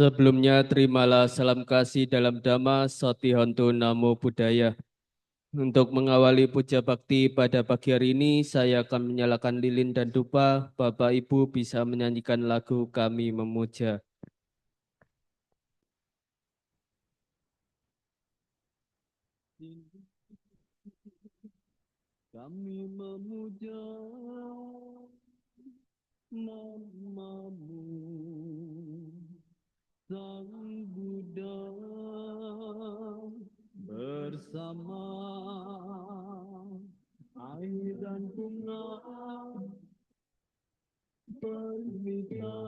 Sebelumnya terimalah salam kasih dalam Dhamma Sotihontu Namo Buddhaya. Untuk mengawali puja bakti pada pagi hari ini, saya akan menyalakan lilin dan dupa. Bapak Ibu bisa menyanyikan lagu Kami Memuja. Kami memuja namamu, Sang Buddha bersama air dan bunga permita.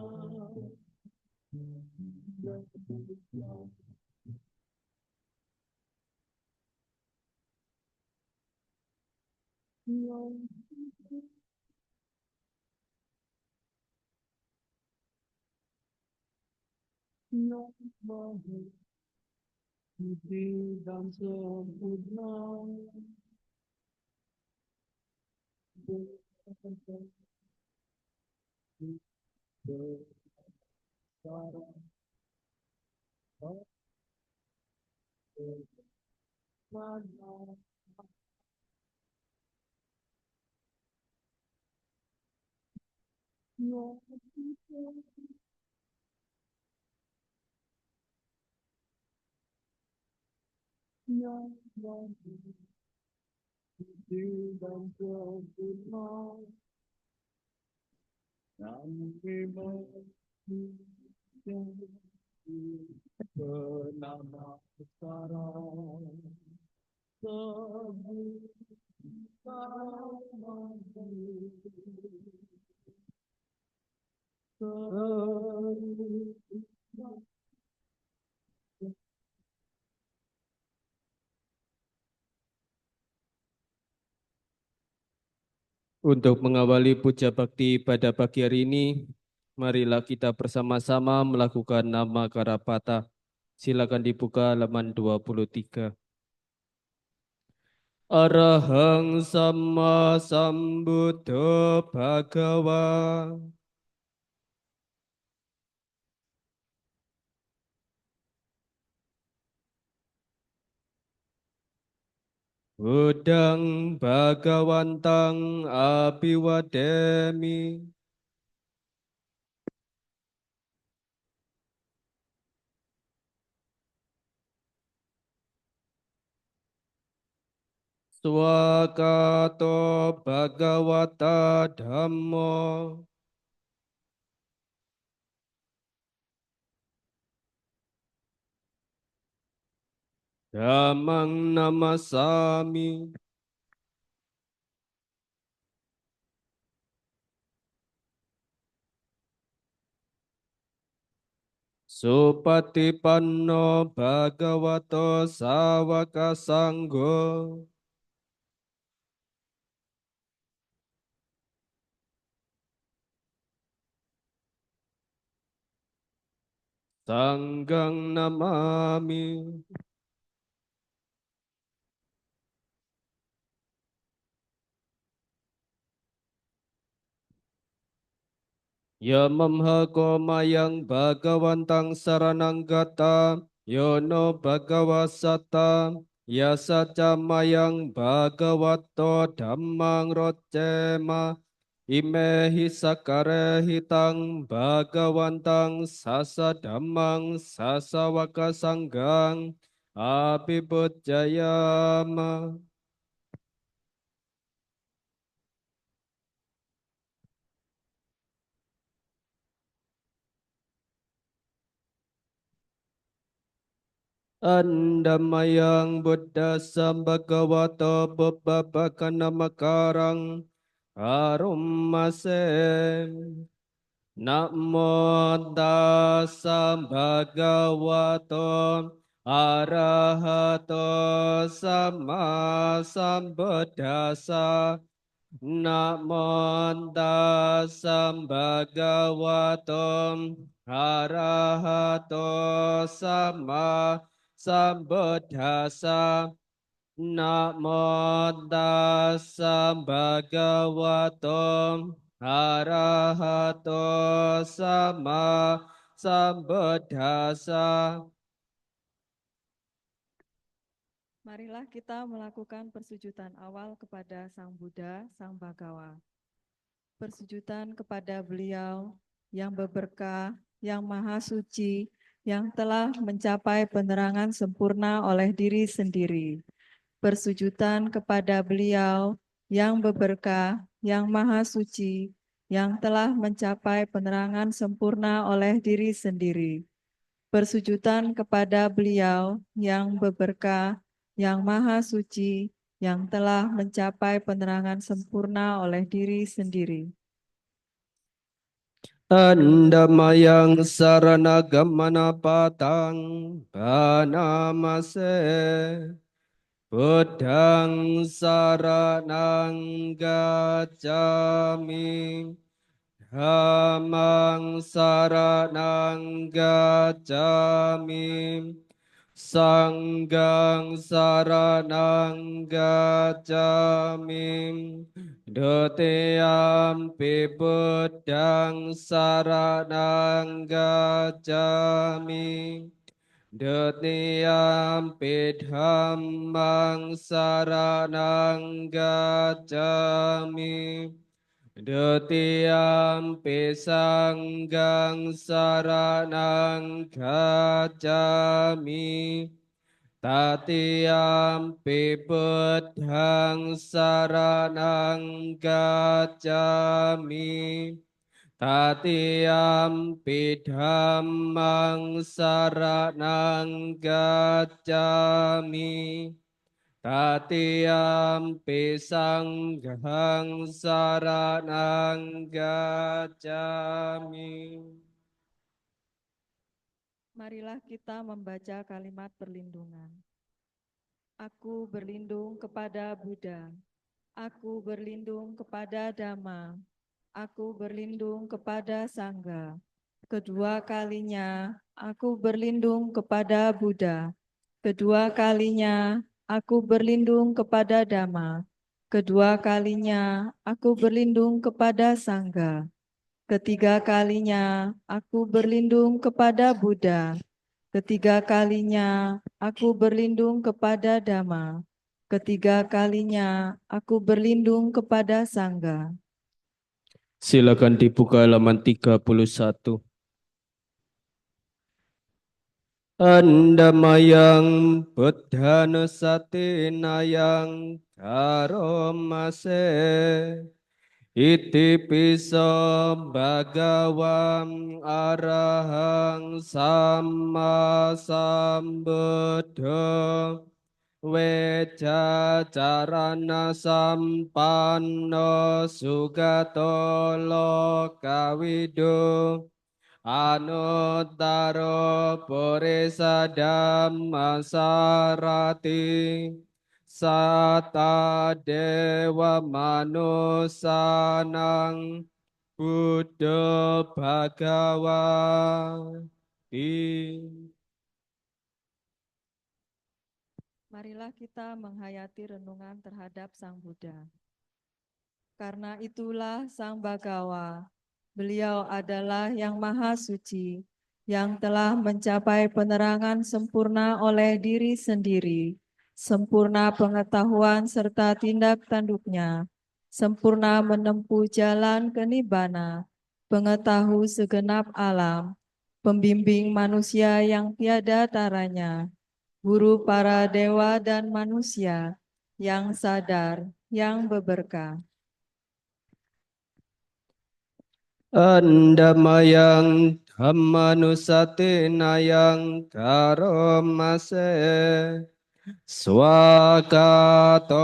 Suci dan sempurna dan sempurna kami memuja bernama sekarang sebut namamu. Untuk mengawali puja bakti pada pagi hari ini, marilah kita bersama-sama melakukan nama Karapata. Silakan dibuka halaman 23. Arahang Sama Sambuddho Bhagawa. Budang Bhagawantang Abiwademi. Swakato Bhagawata Dhammo. Dhammang Namasami. Supatipanno Bhagavato Sawaka Sanggo. Sanggang Namami. Yamamha mayang Bhagawantang Saranang Gata. Yono Bhagawasata. Yasaca mayang Bhagavato Dhammang Rocema. Imehi sakare hitang Bhagawantang sasa dhammang sasa waka sanggang abhibuddhayama. Andamayang Buddha Sambhagavato Bubbabakana Makarang Arumasem. Namo tassa bhagavato arahato sama sambuddhassa. Namo tassa bhagavato arahato sama sambuddhassa. Namo tassa bhagavato arahato sama sambedhasa. Marilah kita melakukan persujudan awal kepada Sang Buddha, Sang Bhagawa. Persujudan kepada beliau yang berberkah, yang maha suci, yang telah mencapai penerangan sempurna oleh diri sendiri. Persujudan kepada beliau yang berberkah, yang maha suci, yang telah mencapai penerangan sempurna oleh diri sendiri. Persujudan kepada beliau yang berberkah, yang maha suci, yang telah mencapai penerangan sempurna oleh diri sendiri. Andamayang saranagamana patang banamase. Buddhang saranang gacchami. Dhammang saranang gacchami. Sanggang saranang gacchami. Dutiyampi buddhang saranang gacchami. Dutiyampi dhammang saranang gacchami. Dutiyampi sanggang saranang gacchami. Tatiyampi buddhang saranang gacchami. Tatiyampi dhammang saranang gacchami. Tatiyampi sanghang saranang gacchami. Marilah kita membaca kalimat perlindungan. Aku berlindung kepada Buddha. Aku berlindung kepada Dhamma. Aku berlindung kepada Sangha. Kedua kalinya, aku berlindung kepada Buddha. Kedua kalinya, aku berlindung kepada Dhamma. Kedua kalinya, aku berlindung kepada Sangha. Ketiga kalinya, aku berlindung kepada Buddha. Ketiga kalinya, aku berlindung kepada Dhamma. Ketiga kalinya, aku berlindung kepada Sangha. Silakan dibuka halaman 31. Andamayang buddhanussatinayang karomase. Iti piso bhagawam arahang sama sambuddha. Weja carana sampanno sugato lokawido. Anuttaro purisa dhammasarati. Sata dewa manusanang Buddha Bhagawati. Marilah kita menghayati renungan terhadap Sang Buddha. Karena itulah Sang Bhagawa, beliau adalah yang maha suci, yang telah mencapai penerangan sempurna oleh diri sendiri, sempurna pengetahuan serta tindak tanduknya, sempurna menempuh jalan ke nibbana, pengetahu segenap alam, pembimbing manusia yang tiada taranya, guru para dewa dan manusia, yang sadar, yang berberkah. Andamayang dhammanusatinayang karomase. Swakato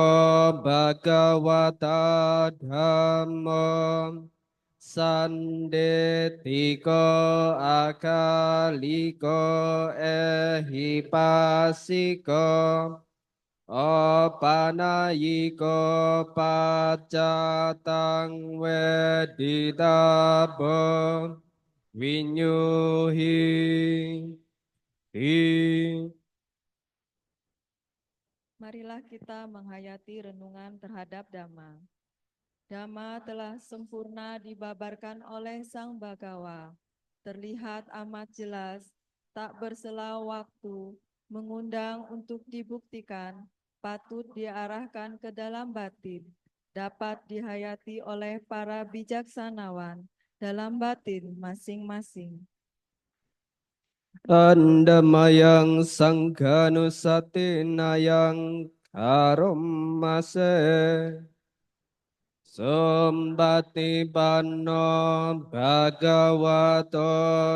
bhagavata dhammo. Sandetiko akaliko ehipasiko. Opanayiko pacatang weditabo. Vinyuhi hi. Marilah kita menghayati renungan terhadap Dhamma. Dhamma telah sempurna dibabarkan oleh Sang Bhagawa, terlihat amat jelas, tak bersela waktu, mengundang untuk dibuktikan, patut diarahkan ke dalam batin, dapat dihayati oleh para bijaksanawan dalam batin masing-masing. Andamayang sangganusatinayang karomase Sumbati panno bhagavato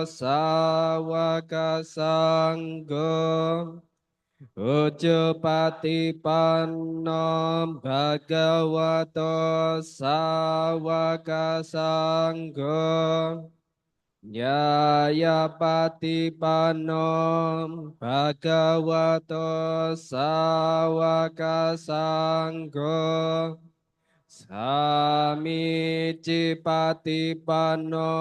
sawaka sanggo Ujjupati panno bhagavato sawaka sanggo Yayapati panno bhagavato sawaka sanggo Samicci patipano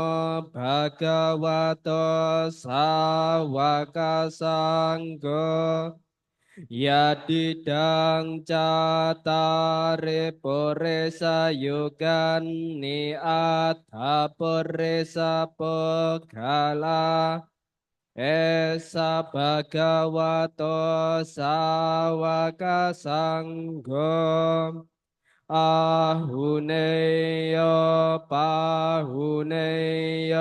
bhagavato sawaka sanggo Yadidang catare poresa yugan ni atha poresa pegala Esa bhagavato sawaka sanggo Ahuneyo pahuneyo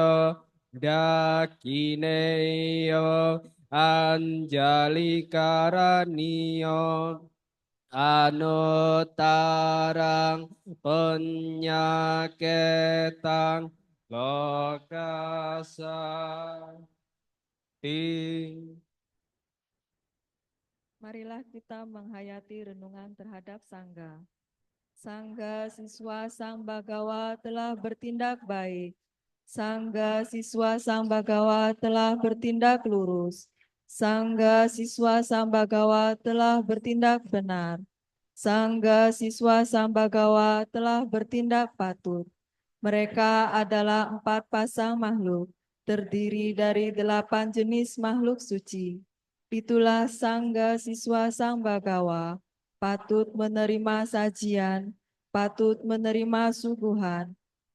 dakineyo anjali karaniyo anutarang penyaketang lokasati. Marilah kita menghayati renungan terhadap Sangga. Sangga siswa Sang Bagawa telah bertindak baik. Sangga siswa Sang Bagawa telah bertindak lurus. Sangga siswa Sang Bagawa telah bertindak benar. Sangga siswa Sang Bagawa telah bertindak patut. Mereka adalah 4 pasang makhluk, terdiri dari 8 jenis makhluk suci. Itulah Sangga siswa Sang Bagawa, patut menerima sajian, patut menerima suguhan,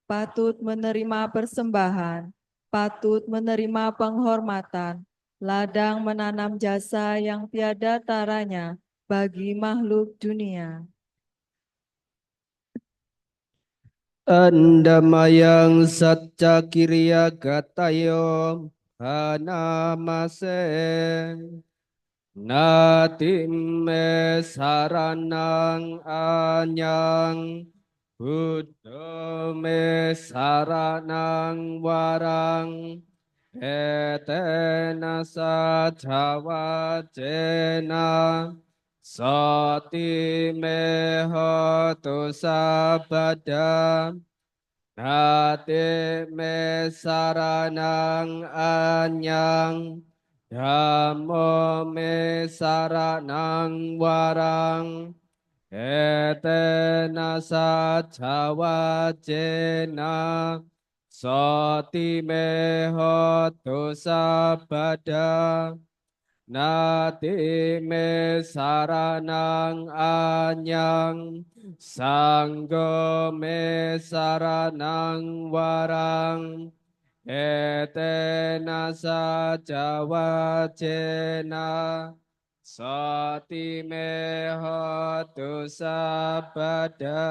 patut menerima persembahan, patut menerima penghormatan, ladang menanam jasa yang tiada taranya bagi makhluk dunia. Andamayang satca kiriya gatayo hanamase Natime saranang anyang Buddha me saranang warang Etena sajawajena Sati me hotu sabada Nati me saranang anyang Dhammo me saranang warang Etena sajawajena Sati me hotu sabada Nati me saranang anyang Sanggo me saranang warang Etena sajawajena Sati me hotu sabada.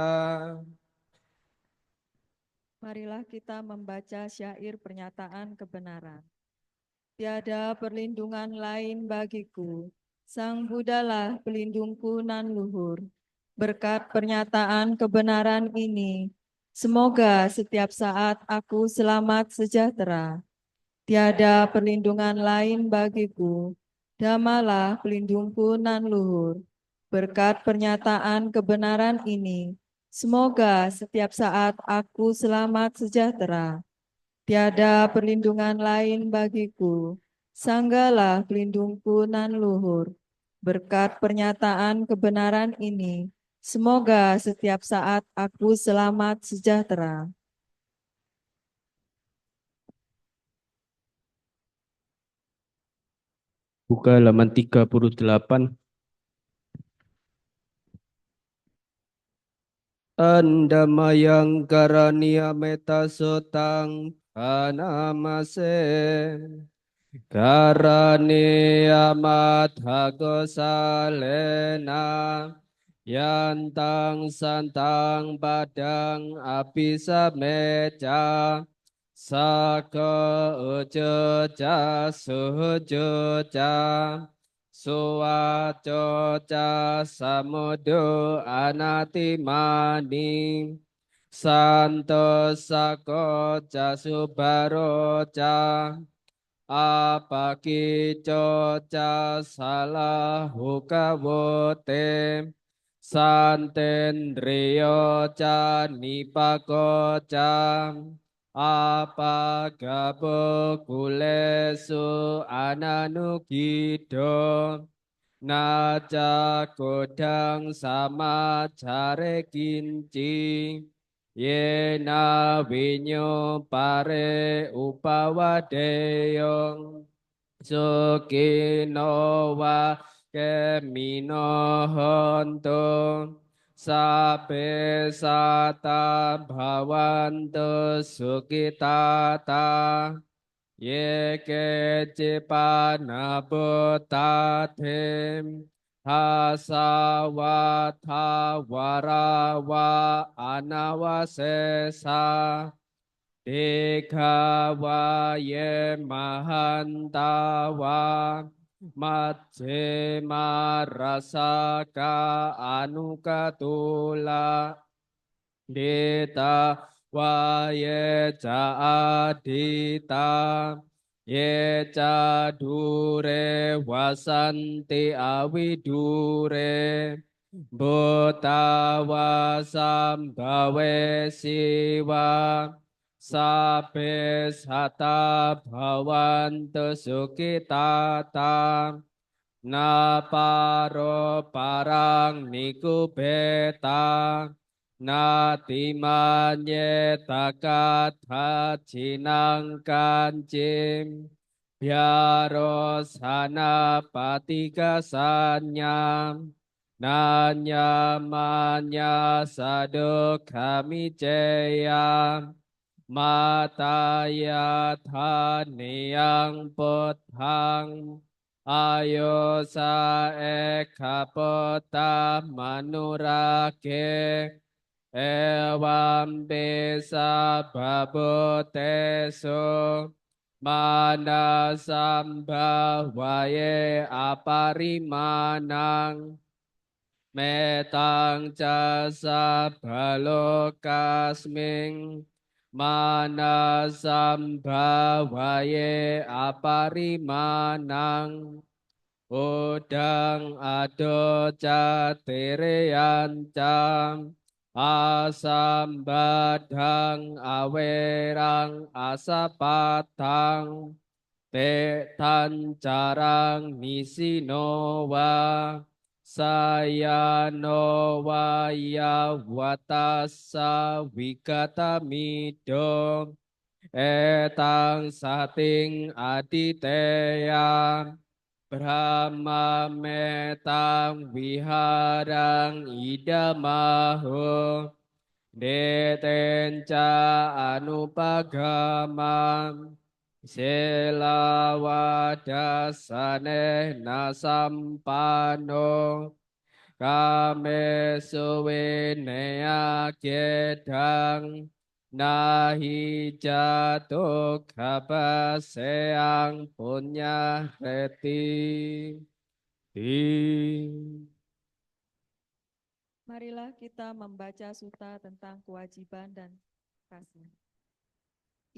Marilah kita membaca syair pernyataan kebenaran. Tiada perlindungan lain bagiku, Sang Budalah pelindungku nan luhur. Berkat pernyataan kebenaran ini, semoga setiap saat aku selamat sejahtera. Tiada perlindungan lain bagiku, Dhammalah pelindungku nan luhur. Berkat pernyataan kebenaran ini, semoga setiap saat aku selamat sejahtera. Tiada perlindungan lain bagiku, Sanggalah pelindungku nan luhur. Berkat pernyataan kebenaran ini, semoga setiap saat aku selamat sejahtera. Buka halaman 38. Andamayang karania meta sotang Anamase Karani amathago salena Yantang santang padang apisameca Saka ujo ca sujo ca Suwaco ca samudo anatimani Santo sako ca subaro ca Apakico ca salah hukawote Santendriyo ca nipako ca Apagabo kulesu ananukido Naja kodang sama care kinci Yena winyo pare upawadeyong Sukino wa kemino honto Sabe sata bhavanto sukitata Ye kecipana botatim Hasawatha warawa anawasesa Dikhawa ye mahantawa Majjima rasaka anukatula Dita wa ye ca adita Ye ca dure wasanti avidure Buta wasambhawe siwa Sabe sata bhavantu sukitata Na paro parang nikubeta Na timanye takat hajinang kancim Biaros hana patika sanyam Nanya manya saduk kami jayam Mataya thaniyang puthang Ayo sa ekapota manurake Ewam bisa baboteso Manasambhawaye aparimanang Metang jasa balokasming Manasambhawaye aparimanang Udang ado catereyancam Asam badang awerang asapatang Te tancarang nisinowa Sayano ya watasa wikatamido Etang sating aditeya Brahma metang viharang idamaho Detenca anupagamam Selawadasaneh nasampano Kame suwinea kedang Nahi jatuh kapaseang punya reti Marilah kita membaca suta tentang kewajiban dan kasih.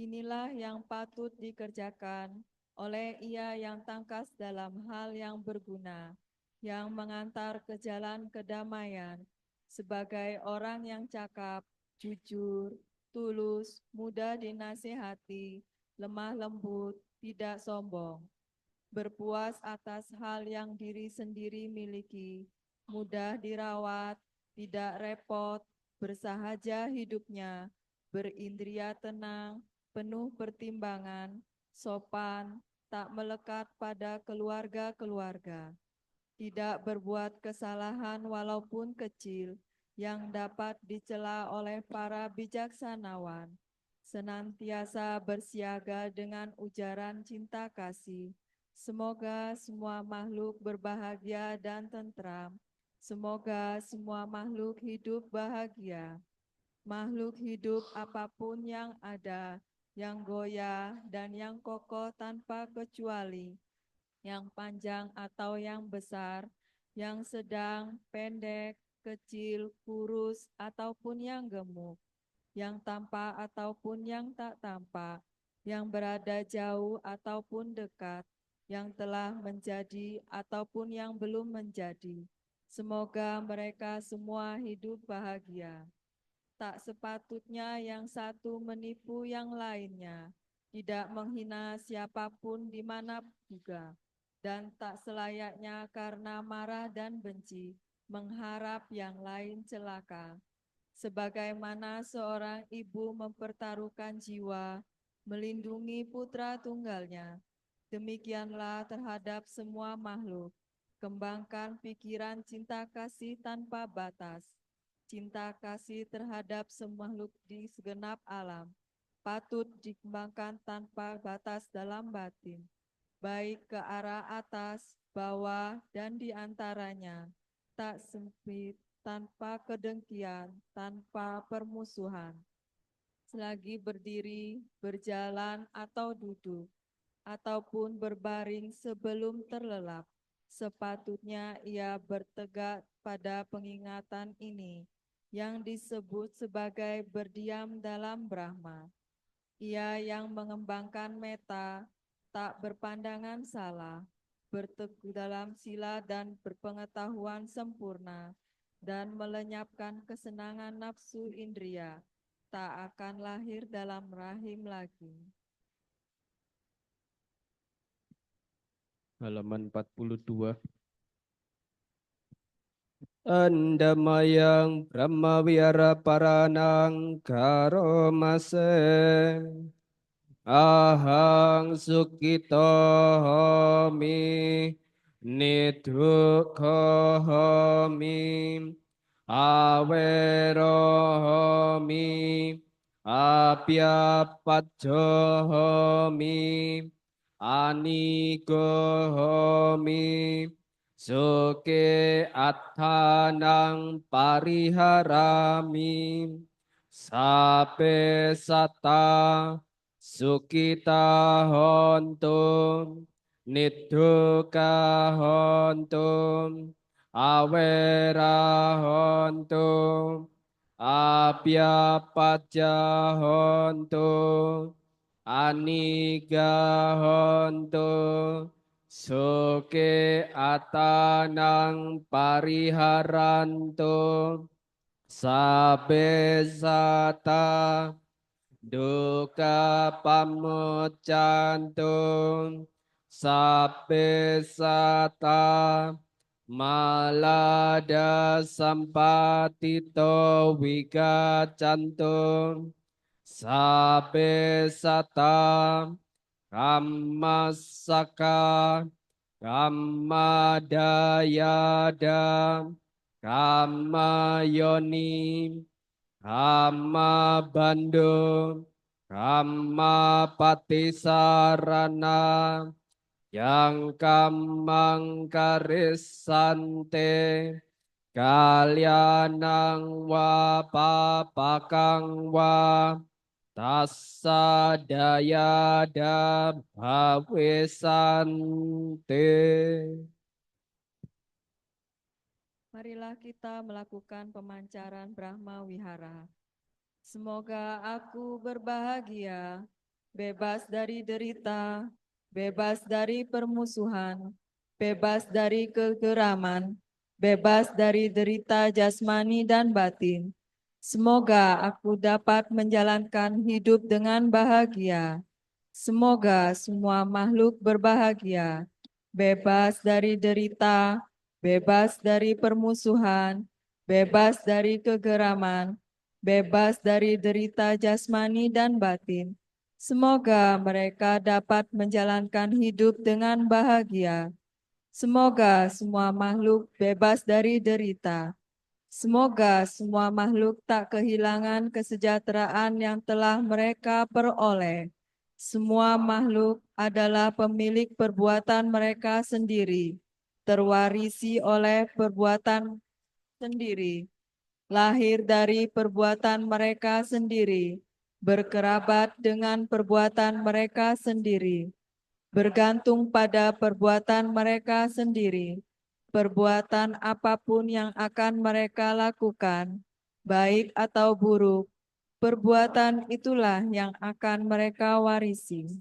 Inilah yang patut dikerjakan oleh ia yang tangkas dalam hal yang berguna, yang mengantar ke jalan kedamaian, sebagai orang yang cakap, jujur, tulus, mudah dinasihati, lemah lembut, tidak sombong, berpuas atas hal yang diri sendiri miliki, mudah dirawat, tidak repot, bersahaja hidupnya, berindria tenang, penuh pertimbangan, sopan, tak melekat pada keluarga-keluarga, tidak berbuat kesalahan walaupun kecil yang dapat dicela oleh para bijaksanawan, senantiasa bersiaga dengan ujaran cinta kasih. Semoga semua makhluk berbahagia dan tentram. Semoga semua makhluk hidup bahagia. Makhluk hidup apapun yang ada, yang goyah dan yang kokoh tanpa kecuali, yang panjang atau yang besar, yang sedang, pendek, kecil, kurus, ataupun yang gemuk, yang tampak ataupun yang tak tampak, yang berada jauh ataupun dekat, yang telah menjadi ataupun yang belum menjadi. Semoga mereka semua hidup bahagia. Tak sepatutnya yang satu menipu yang lainnya, tidak menghina siapapun di mana juga, dan tak selayaknya karena marah dan benci, mengharap yang lain celaka. Sebagaimana seorang ibu mempertaruhkan jiwa, melindungi putra tunggalnya, demikianlah terhadap semua makhluk. Kembangkan pikiran cinta kasih tanpa batas. Cinta kasih terhadap semua makhluk di segenap alam patut dikembangkan tanpa batas dalam batin, baik ke arah atas, bawah, dan di antaranya, tak sempit, tanpa kedengkian, tanpa permusuhan. Selagi berdiri, berjalan, atau duduk, ataupun berbaring sebelum terlelap, sepatutnya ia bertegak pada pengingatan ini, yang disebut sebagai berdiam dalam Brahma. Ia yang mengembangkan meta, tak berpandangan salah, berteguh dalam sila dan berpengetahuan sempurna, dan melenyapkan kesenangan nafsu indria, tak akan lahir dalam rahim lagi. Halaman 42. Andamayang Brahma Wihara Paranang Karomase Ahang Sukito Homi Nidukho Homi Awero Homi Apyapajo Homi Anigo Homi Suke athanang pariharami sape sata sukita hontum nidduka hontum awera hontum abhyapajja hontum aniga hontum Soke atanang pariharanto sabesata duka pamucantum sabesata malada sampatito wigacantum sabesata Kammasaka, Kammadayada, Kammayoni, Kammabandhu, Kammapatisarana, yang kamang karisante, kalyanang wa papakang wa, Tassa dayada bhavisante. Marilah kita melakukan pemancaran Brahma Wihara. Semoga aku berbahagia, bebas dari derita, bebas dari permusuhan, bebas dari kegeraman, bebas dari derita jasmani dan batin. Semoga aku dapat menjalankan hidup dengan bahagia. Semoga semua makhluk berbahagia, bebas dari derita, bebas dari permusuhan, bebas dari kegeraman, bebas dari derita jasmani dan batin. Semoga mereka dapat menjalankan hidup dengan bahagia. Semoga semua makhluk bebas dari derita, Semoga semua makhluk tak kehilangan kesejahteraan yang telah mereka peroleh. Semua makhluk adalah pemilik perbuatan mereka sendiri, terwarisi oleh perbuatan sendiri, lahir dari perbuatan mereka sendiri, berkerabat dengan perbuatan mereka sendiri, bergantung pada perbuatan mereka sendiri. Perbuatan apapun yang akan mereka lakukan, baik atau buruk, perbuatan itulah yang akan mereka warisi.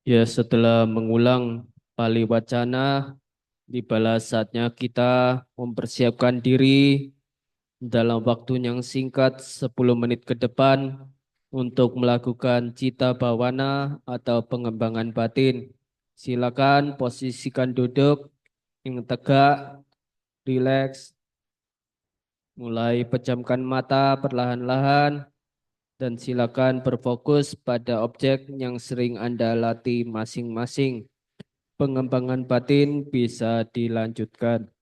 Ya, setelah mengulang Pali Wacana, tibalah saatnya kita mempersiapkan diri dalam waktu yang singkat 10 menit ke depan untuk melakukan cita bawana atau pengembangan batin. Silakan posisikan duduk yang tegak, rileks, mulai pejamkan mata perlahan-lahan dan silakan berfokus pada objek yang sering Anda latih masing-masing. Pengembangan batin bisa dilanjutkan.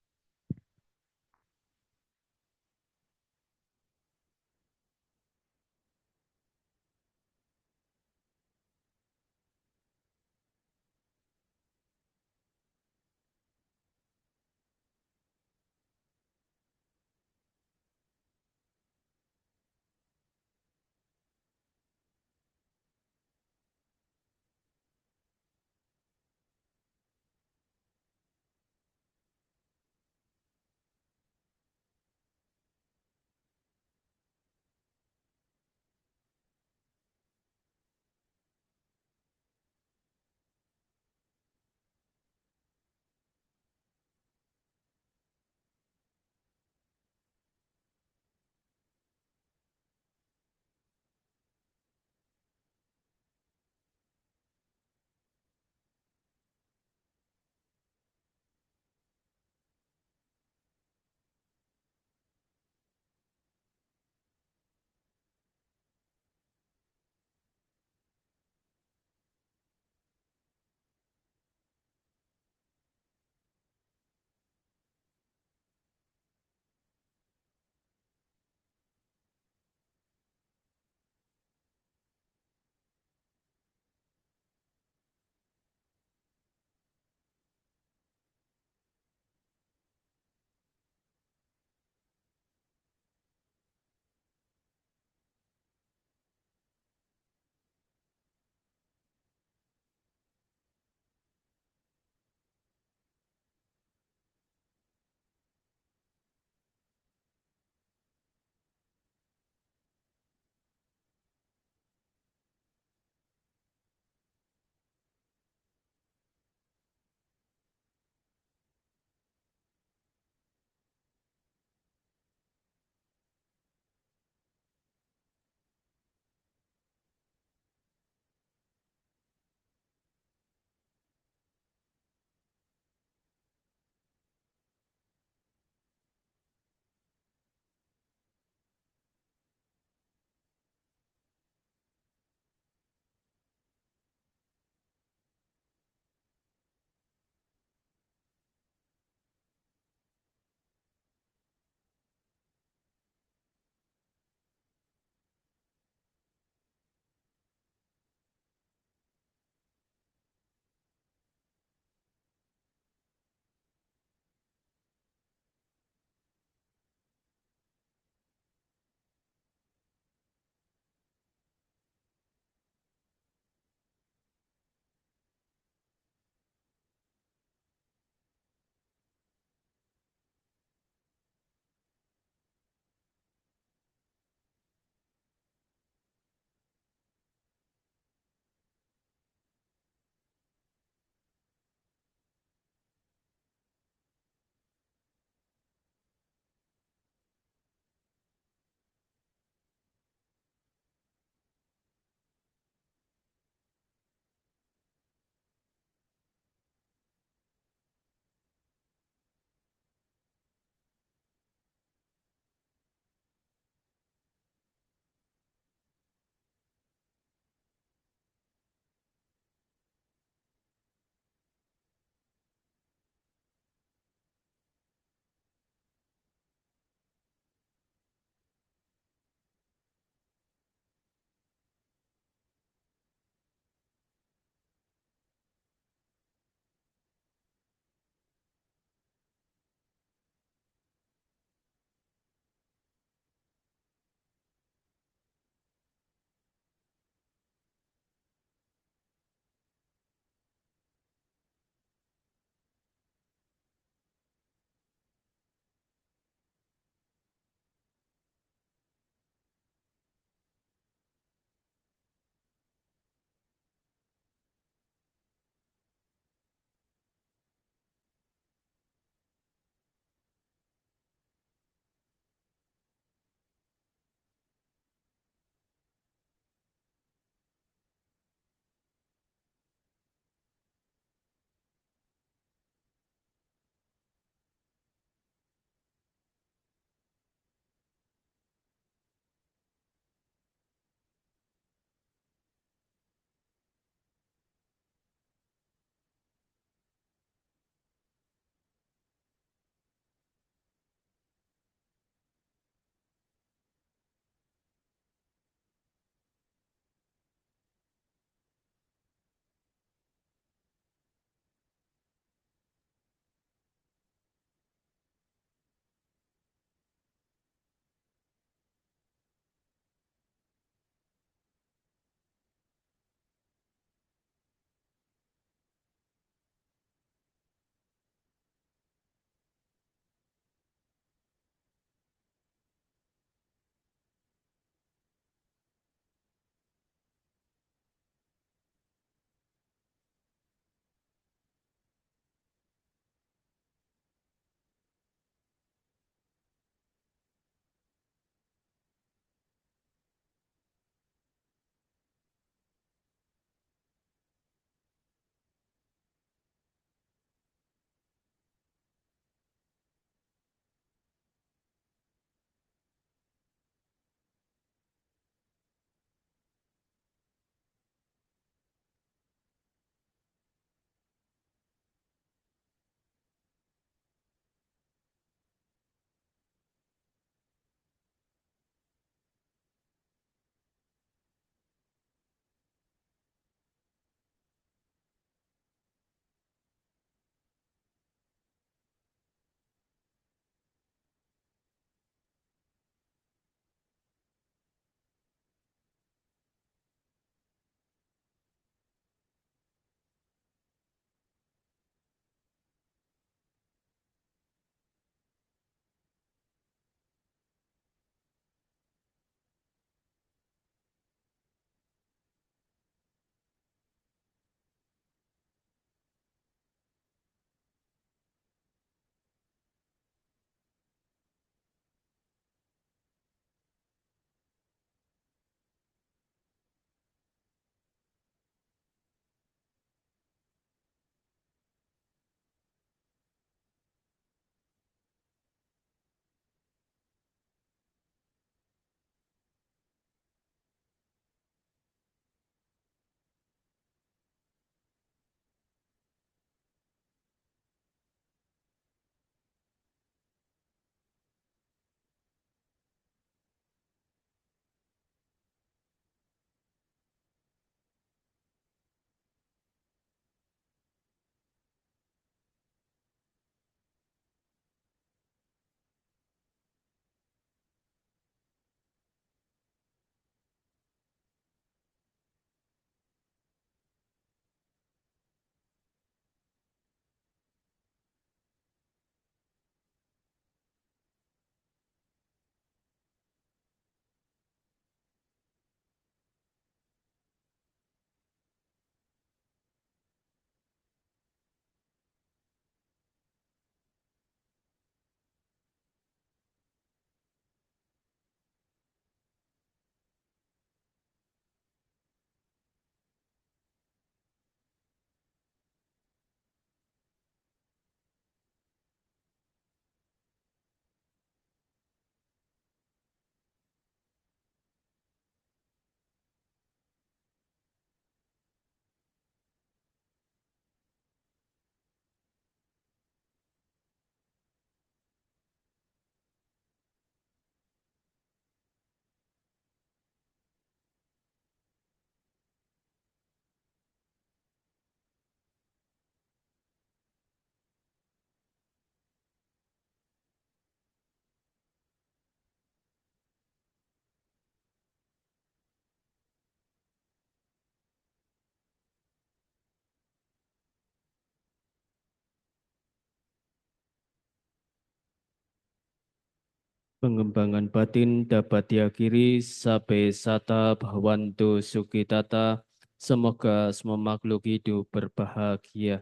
Pengembangan batin dapat diakhiri sabe sata bhawantu sukitata. Semoga semua makhluk hidup berbahagia.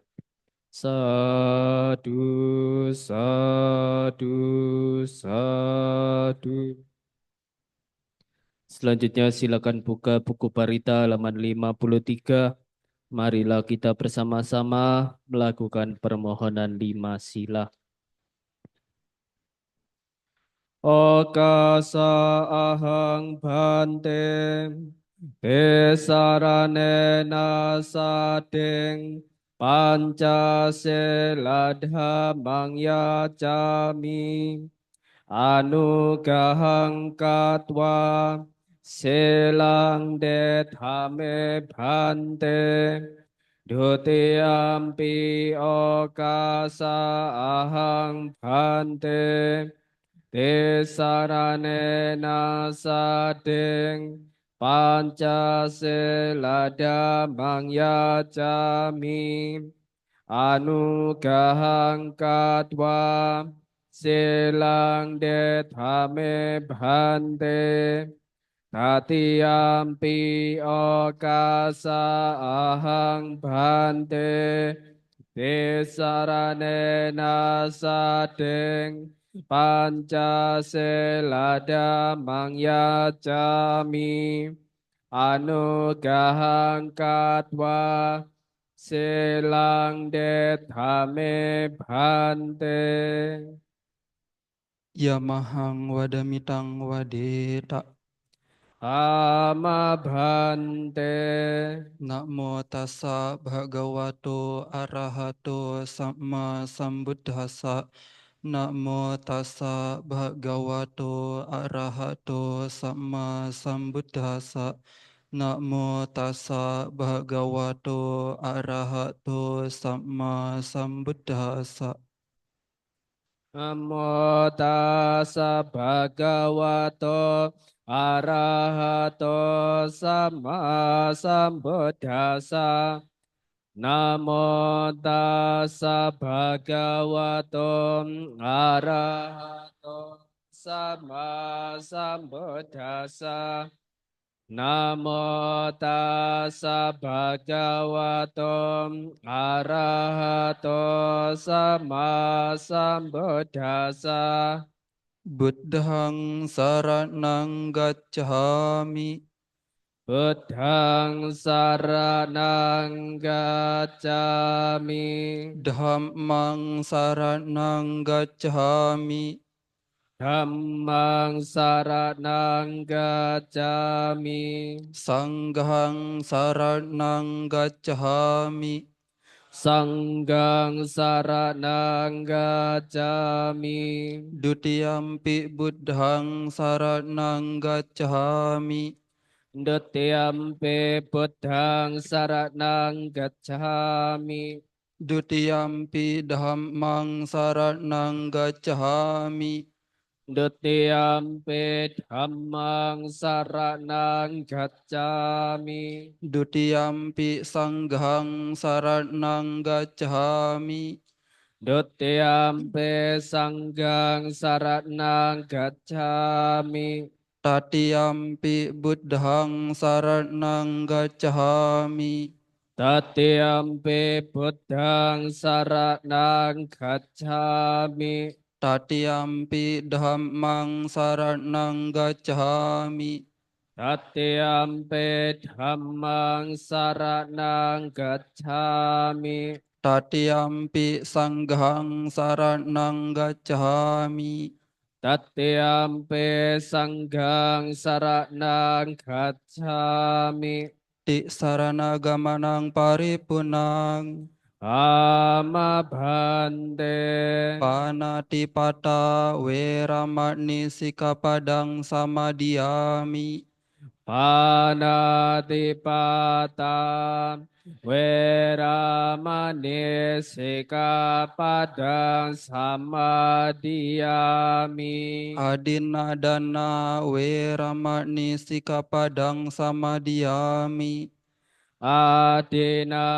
Sadu, sadu, sadu. Selanjutnya silakan buka buku Parita halaman 53. Marilah kita bersama-sama melakukan permohonan 5 sila. Okasa ahang bante, besarane nasadeng, Pancasila mangya jami, anugahang katwa, selang dethame bante, dutiyampi okasa ahang bante, Desarane nasadeng Pancasila damang yajami Anugahang katwa Silang dethame bhante Tatiyampi okasa ahang bhante Desarane nasadeng Pancasila damang yajami Anugahang katwa Silang dethame bhante. Yamahang wadamitang wadeta. Ama bhante. Namo tassa bhagavato arahato sama sambuddhassa. Namo tassa bhagavato arahato sama sambuddhassa. Namo tassa bhagavato arahato sama sambuddhassa. Namo tassa bhagavato arahato sama sambuddhassa. Namo tassa bhagavato arahato sama sambuddhassa. Namo tassa bhagavato arahato sama sambuddhassa. Buddhang saranang gacchami. Buddhang saranang gacchami. Dhammang saranang gacchami. Dhammang saranang gacchami. Sanghang saranang gacchami. Sanggang saranang gacchami. Dutiyampi buddhang saranang gacchami. Dutiyampi buddhang saranang gacchami. Dutiyampi dhammang saranang gacchami. Dutiyampi dhammang saranang gacchami. Dutiyampi sanghang saranang gacchami. Dutiyampi sanggang saranang gacchami. Tatiyampi buddhang saranang gacchami. Tatiyampi buddhang saranang gacchami. Tatiyampi dhammang saranang gacchami. Tatiyampi dhammang saranang gacchami. Tatiyampi sanghang saranang gacchami. Tatiyampi sanggang saranang gacchami. Ti saranagamanang paripunang. Ama bhante. Panatipata weramani sikapadang samadiyami. Panatipata Weramani Sikapadang Samadiyami. Adinadana weramani sikapadang samadiyami. Adinadana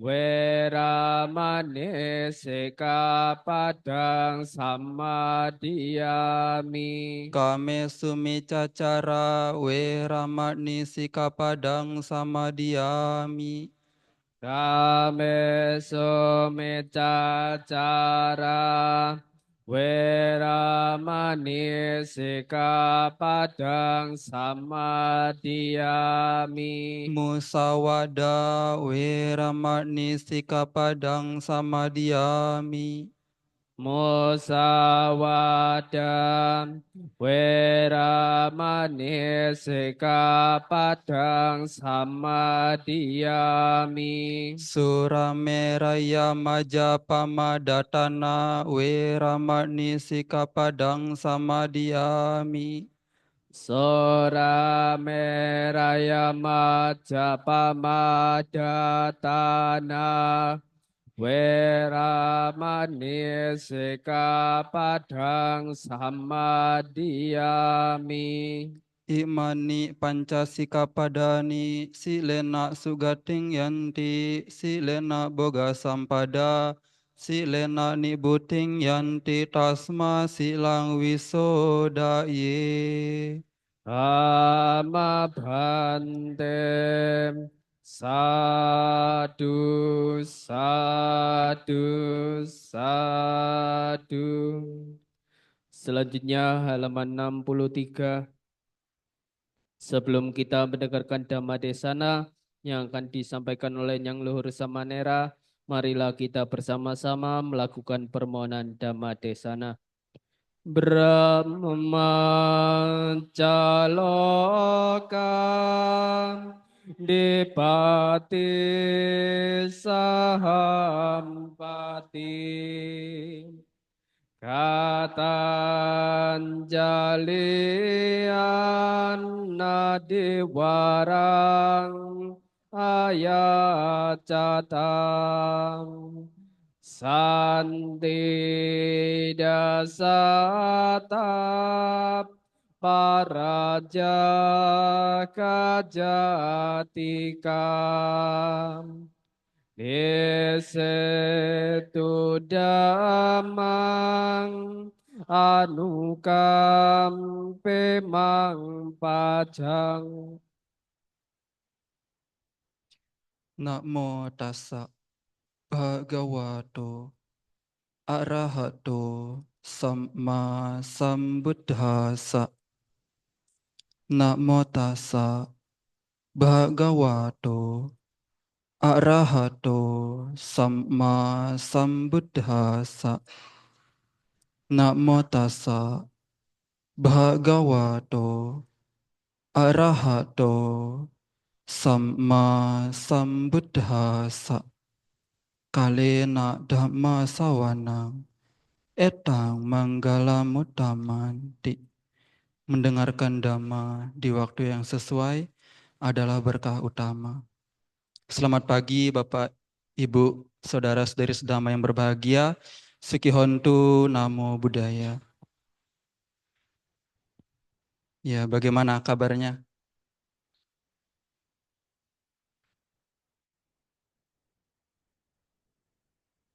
Weramani Sikapadang Samadiyami. Kame sumicacara weramani sikapadang samadiyami. Kame sumicacara Weramani Sikapadang Samadiyami. Musawada weramani sikapadang samadiyami. Musawadam Weramani Sikapadang Samadiyami. Surameraya Majapamadhatana weramani sikapadang samadiyami. Sora meraya majapamadhatana Weramani Sikapadang Samadiyami. Imani pancasikapadani silena sugating yanti silena boga sampada silena nibuting yanti tasma silang wisodaye. Ama Bhante Sadu Sadu Sadu. Selanjutnya halaman 63. Sebelum kita mendengarkan Dhamma Desana yang akan disampaikan oleh Yang Luhur Samanera, marilah kita bersama-sama melakukan permohonan Dhamma Desana. Brahmacaloka Dipati Sahampati Katanjalian Nadiwarang Ayacatam Santi dasatap paraja kajatikam Desetu damang anukam pemang pajang. Namo tassa bhagavato arahato samma sambuddhassa. Namo tassa bhagavato arahato samma sambuddhassa. Namo tassa bhagavato arahato samma sambuddhassa. Kalena dhamma sawanang etang manggala mutamanti. Mendengarkan dhamma di waktu yang sesuai adalah berkah utama. Selamat pagi Bapak, Ibu, Saudara-saudari sedama yang berbahagia. Sukihontu Namo Buddhaya. Ya, bagaimana kabarnya?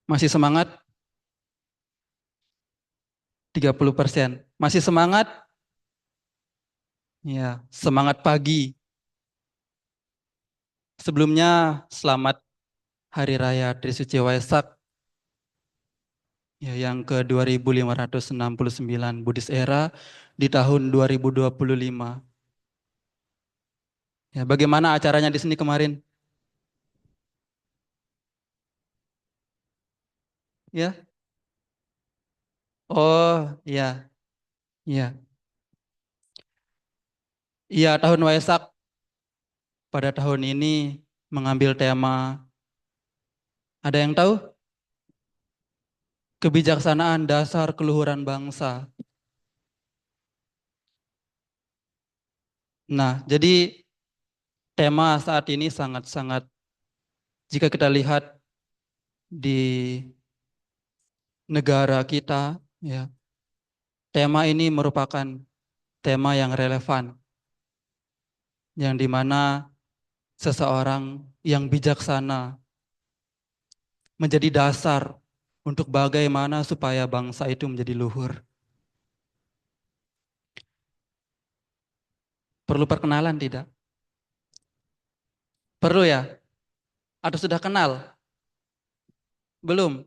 Masih semangat? 30%. Masih semangat? Ya, semangat pagi. Sebelumnya selamat Hari Raya Trisuci Waisak ya, yang ke-2569 Buddhis Era di tahun 2025. Ya, bagaimana acaranya di sini kemarin? Ya. Oh, iya. Iya. Iya, tahun Waisak pada tahun ini mengambil tema, ada yang tahu? Kebijaksanaan dasar keluhuran bangsa. Nah, jadi tema saat ini sangat-sangat, jika kita lihat di negara kita, ya, tema ini merupakan tema yang relevan, yang dimana seseorang yang bijaksana menjadi dasar untuk bagaimana supaya bangsa itu menjadi luhur. Perlu perkenalan tidak? Perlu ya? Atau sudah kenal? Belum?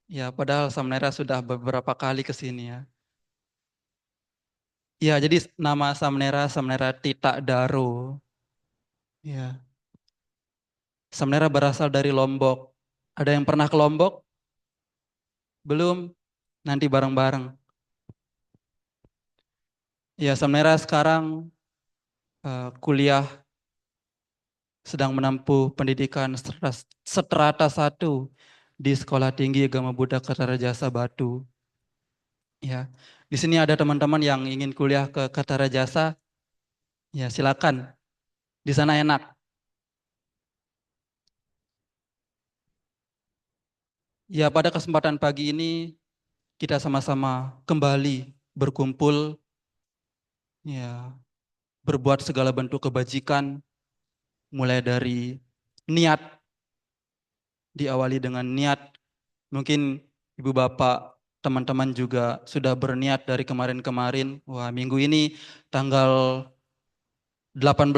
Ya, padahal Samnera sudah beberapa kali ke sini ya. Ya, jadi nama Samnera, Samnera Tita Daro. Ya. Samnera berasal dari Lombok. Ada yang pernah ke Lombok? Belum? Nanti bareng-bareng. Ya, Samnera sekarang kuliah, sedang menempuh pendidikan seterata 1 di Sekolah Tinggi Agama Buddha Kertarajasa Batu. Ya, di sini ada teman-teman yang ingin kuliah ke Kertarajasa, ya silakan. Di sana enak. Ya, pada kesempatan pagi ini kita sama-sama kembali berkumpul, ya berbuat segala bentuk kebajikan, mulai dari niat, diawali dengan niat. Mungkin ibu bapak, teman-teman juga sudah berniat dari kemarin-kemarin. Wah, minggu ini tanggal 18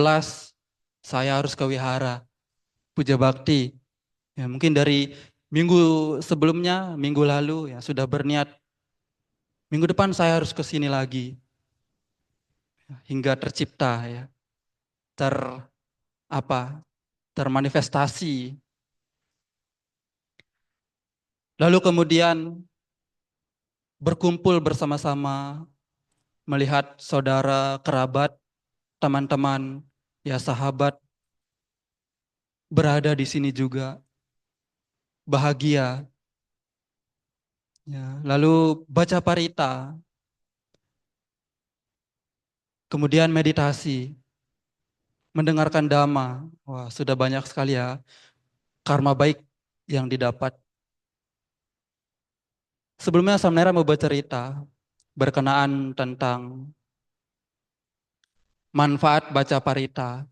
saya harus ke wihara puja bakti. Ya, mungkin dari minggu sebelumnya, minggu lalu ya sudah berniat, minggu depan saya harus ke sini lagi. Hingga tercipta ya, termanifestasi. Lalu kemudian berkumpul bersama-sama, melihat saudara, kerabat, teman-teman, ya sahabat berada di sini juga, bahagia. Ya, lalu baca parita, kemudian meditasi, mendengarkan dhamma. Wah, sudah banyak sekali ya karma baik yang didapat. Sebelumnya Samnera mau bercerita berkenaan tentang manfaat baca parita.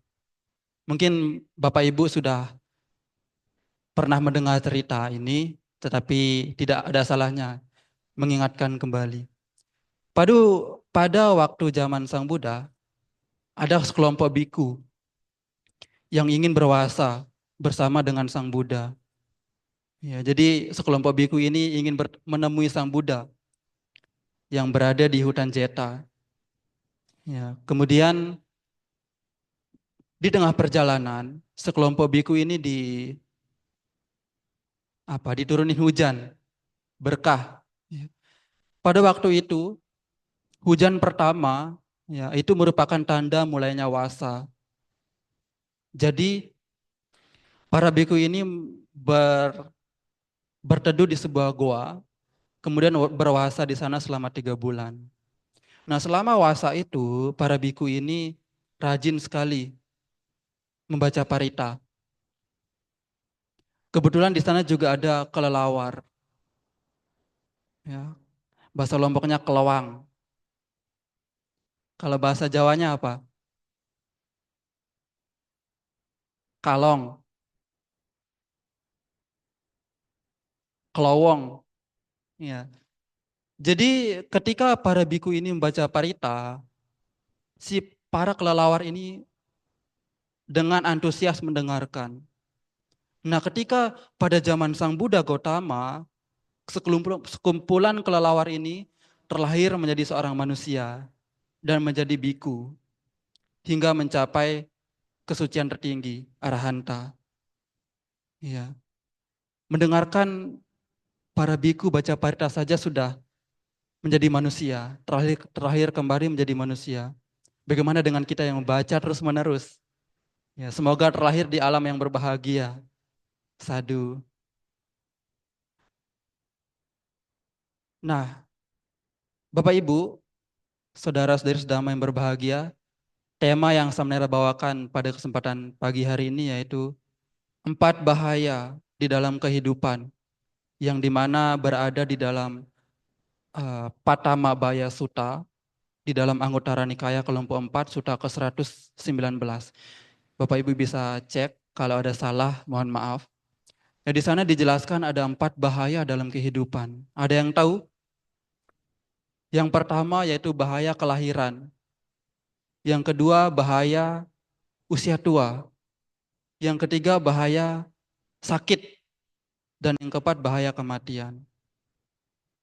Mungkin Bapak Ibu sudah pernah mendengar cerita ini, tetapi tidak ada salahnya mengingatkan kembali. Pada waktu zaman Sang Buddha, ada sekelompok biku yang ingin berwasa bersama dengan Sang Buddha. Ya, jadi sekelompok biku ini ingin menemui Sang Buddha yang berada di hutan Jeta. Ya, kemudian di tengah perjalanan, sekelompok biku ini diturunin hujan berkah. Ya. Pada waktu itu, hujan pertama ya itu merupakan tanda mulainya wasa. Jadi para biku ini berteduh di sebuah goa, kemudian berwasa di sana selama 3 bulan. Nah, selama wasa itu, para biku ini rajin sekali membaca parita. Kebetulan di sana juga ada kelelawar. Ya, bahasa Lomboknya kelewang. Kalau bahasa Jawanya apa? Kalong, kelowong. Ya. Jadi ketika para biku ini membaca parita, si para kelelawar ini dengan antusias mendengarkan. Nah, ketika pada zaman Sang Buddha Gautama, sekumpulan kelelawar ini terlahir menjadi seorang manusia dan menjadi biku hingga mencapai kesucian tertinggi, arahanta. Ya. Mendengarkan para biku baca parita saja sudah menjadi manusia, terlahir kembali menjadi manusia. Bagaimana dengan kita yang membaca terus-menerus? Ya, semoga terlahir di alam yang berbahagia. Sadu. Nah, Bapak Ibu, saudara-saudari sedama yang berbahagia, tema yang Samnera bawakan pada kesempatan pagi hari ini yaitu 4 bahaya di dalam kehidupan yang dimana berada di dalam Patamabaya Sutta, di dalam Anguttara Nikaya kelompok 4, Sutta ke-119. Bapak Ibu bisa cek kalau ada salah, mohon maaf. Ya, di sana dijelaskan ada 4 bahaya dalam kehidupan. Ada yang tahu? Yang pertama yaitu bahaya kelahiran. Yang kedua bahaya usia tua. Yang ketiga bahaya sakit. Dan yang keempat bahaya kematian.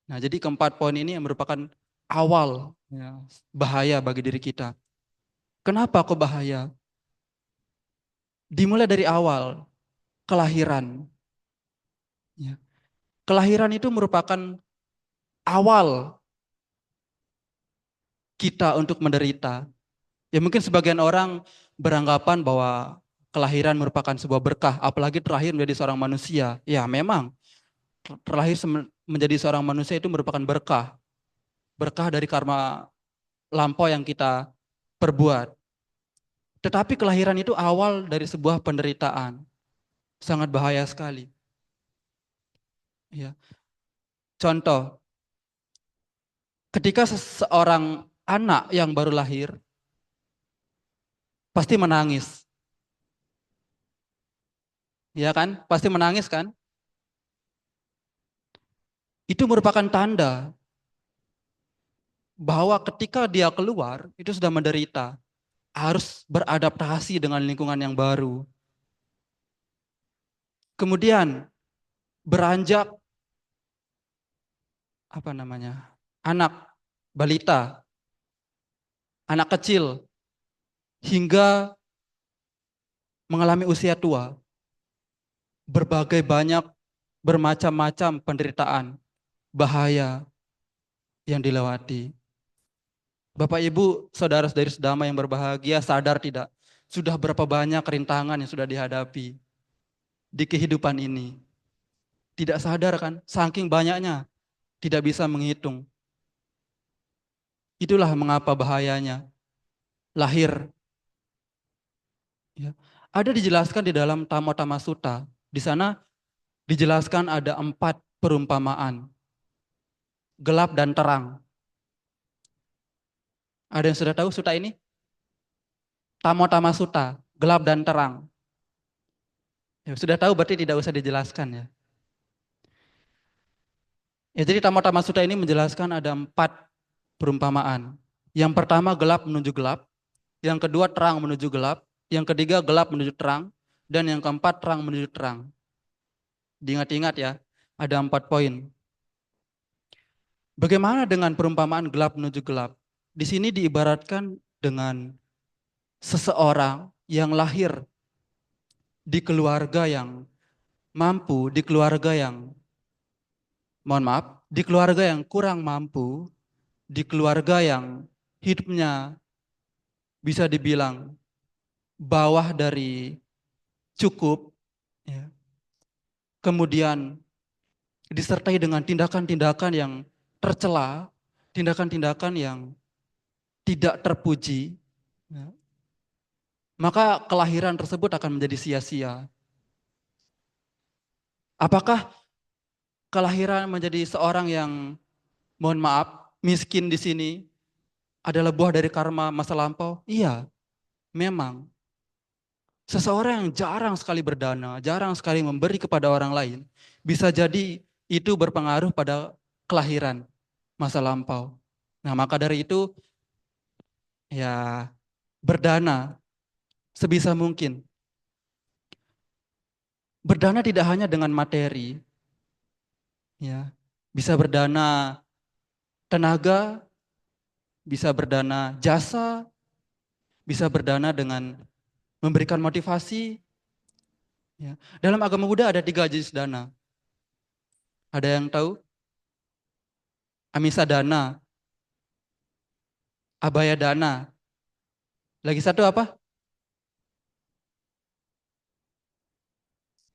Nah, jadi keempat poin ini yang merupakan awal ya, bahaya bagi diri kita. Kenapa kok bahaya? Dimulai dari awal, kelahiran. Ya. Kelahiran itu merupakan awal kita untuk menderita. Ya mungkin sebagian orang beranggapan bahwa kelahiran merupakan sebuah berkah, apalagi terlahir menjadi seorang manusia. Ya memang, terlahir menjadi seorang manusia itu merupakan berkah. Berkah dari karma lampau yang kita perbuat. Tetapi kelahiran itu awal dari sebuah penderitaan. Sangat bahaya sekali. Ya. Contoh, ketika seseorang anak yang baru lahir, pasti menangis. Ya kan? Pasti menangis kan? Itu merupakan tanda bahwa ketika dia keluar, itu sudah menderita. Harus beradaptasi dengan lingkungan yang baru. Kemudian beranjak anak balita, anak kecil, hingga mengalami usia tua. Berbagai banyak, bermacam-macam penderitaan, bahaya yang dilewati. Bapak Ibu, saudara-saudari sedama yang berbahagia, sadar tidak? Sudah berapa banyak rintangan yang sudah dihadapi di kehidupan ini. Tidak sadar kan? Saking banyaknya, tidak bisa menghitung. Itulah mengapa bahayanya lahir. Ya. Ada dijelaskan di dalam Tama Sutta. Di sana dijelaskan ada 4 perumpamaan. Gelap dan terang. Ada yang sudah tahu sutta ini? Tama Sutta, gelap dan terang. Ya, sudah tahu berarti tidak usah dijelaskan ya. Ya, jadi Tama Sutta ini menjelaskan ada 4 perumpamaan. Yang pertama gelap menuju gelap, yang kedua terang menuju gelap, yang ketiga gelap menuju terang, dan yang keempat terang menuju terang. Diingat-ingat ya, ada 4 poin. Bagaimana dengan perumpamaan gelap menuju gelap? Di sini diibaratkan dengan seseorang yang lahir di keluarga yang mampu, di keluarga yang, di keluarga yang kurang mampu, di keluarga yang hidupnya bisa dibilang bawah dari cukup, ya. Kemudian disertai dengan tindakan-tindakan yang tercela, tindakan-tindakan yang tidak terpuji, ya. Maka kelahiran tersebut akan menjadi sia-sia. Apakah kelahiran menjadi seorang yang, mohon maaf, miskin di sini adalah buah dari karma masa lampau? Iya, memang. Seseorang yang jarang sekali berdana, jarang sekali memberi kepada orang lain, bisa jadi itu berpengaruh pada kelahiran masa lampau. Nah, maka dari itu, ya berdana sebisa mungkin. Berdana tidak hanya dengan materi, ya, bisa berdana tenaga, bisa berdana jasa, bisa berdana dengan memberikan motivasi. Ya. Dalam agama Buddha ada 3 jenis dana. Ada yang tahu? Amisa dana, abaya dana. Lagi satu apa?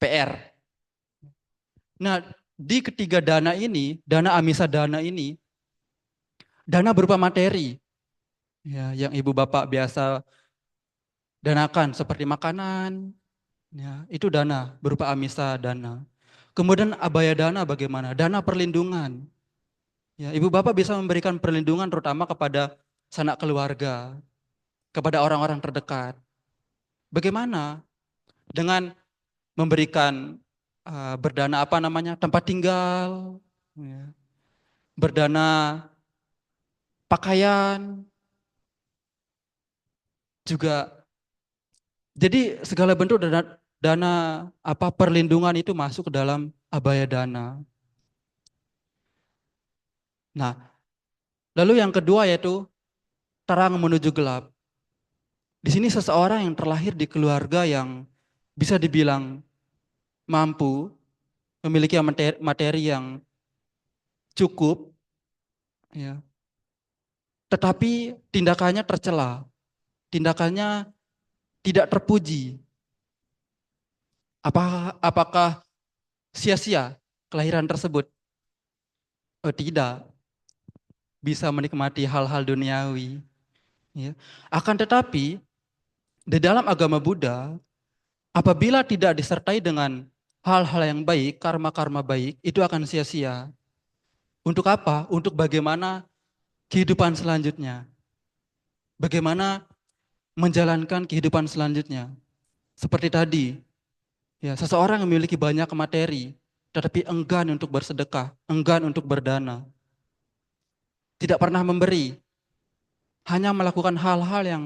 PR. Nah, di ketiga dana ini, dana amisa dana ini, dana berupa materi. Ya, yang ibu bapak biasa danakan seperti makanan, ya, itu dana berupa amisa dana. Kemudian abaya dana bagaimana? Dana perlindungan. Ya, ibu bapak bisa memberikan perlindungan terutama kepada sanak keluarga, kepada orang-orang terdekat. Bagaimana? Dengan memberikan berdana apa namanya, tempat tinggal, ya, berdana pakaian, juga jadi segala bentuk dana apa perlindungan itu masuk ke dalam abaya dana. Nah, lalu yang kedua yaitu terang menuju gelap. Di sini seseorang yang terlahir di keluarga yang bisa dibilang mampu, memiliki materi yang cukup, ya, tetapi tindakannya tercela, tindakannya tidak terpuji. Apakah sia-sia kelahiran tersebut? Oh, tidak, bisa menikmati hal-hal duniawi. Ya. Akan tetapi di dalam agama Buddha, apabila tidak disertai dengan hal-hal yang baik, karma-karma baik, itu akan sia-sia. Untuk apa? Untuk bagaimana kehidupan selanjutnya. Bagaimana menjalankan kehidupan selanjutnya. Seperti tadi, ya, seseorang yang memiliki banyak materi, tetapi enggan untuk bersedekah, enggan untuk berdana, tidak pernah memberi, hanya melakukan hal-hal yang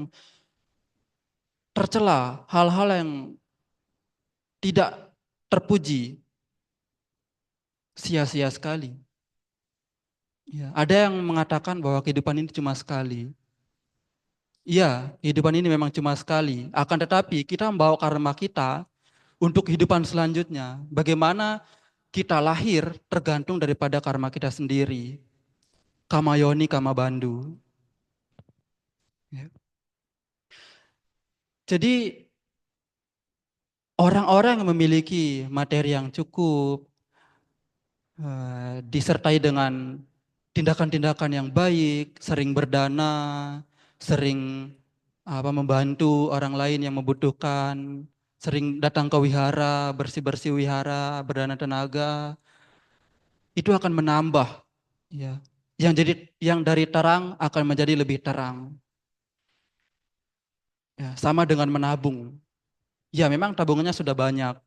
tercela, hal-hal yang tidak terpuji, sia-sia sekali. Ya, ada yang mengatakan bahwa kehidupan ini cuma sekali. Iya, kehidupan ini memang cuma sekali. Akan tetapi kita membawa karma kita untuk kehidupan selanjutnya. Bagaimana kita lahir tergantung daripada karma kita sendiri. Kamayoni, kama bandu. Ya. Jadi orang-orang yang memiliki materi yang cukup, disertai dengan tindakan-tindakan yang baik, sering berdana, sering membantu orang lain yang membutuhkan, sering datang ke wihara, bersih-bersih wihara, berdana tenaga, itu akan menambah, ya. Yang dari terang akan menjadi lebih terang. Ya, sama dengan menabung. Ya, memang tabungannya sudah banyak.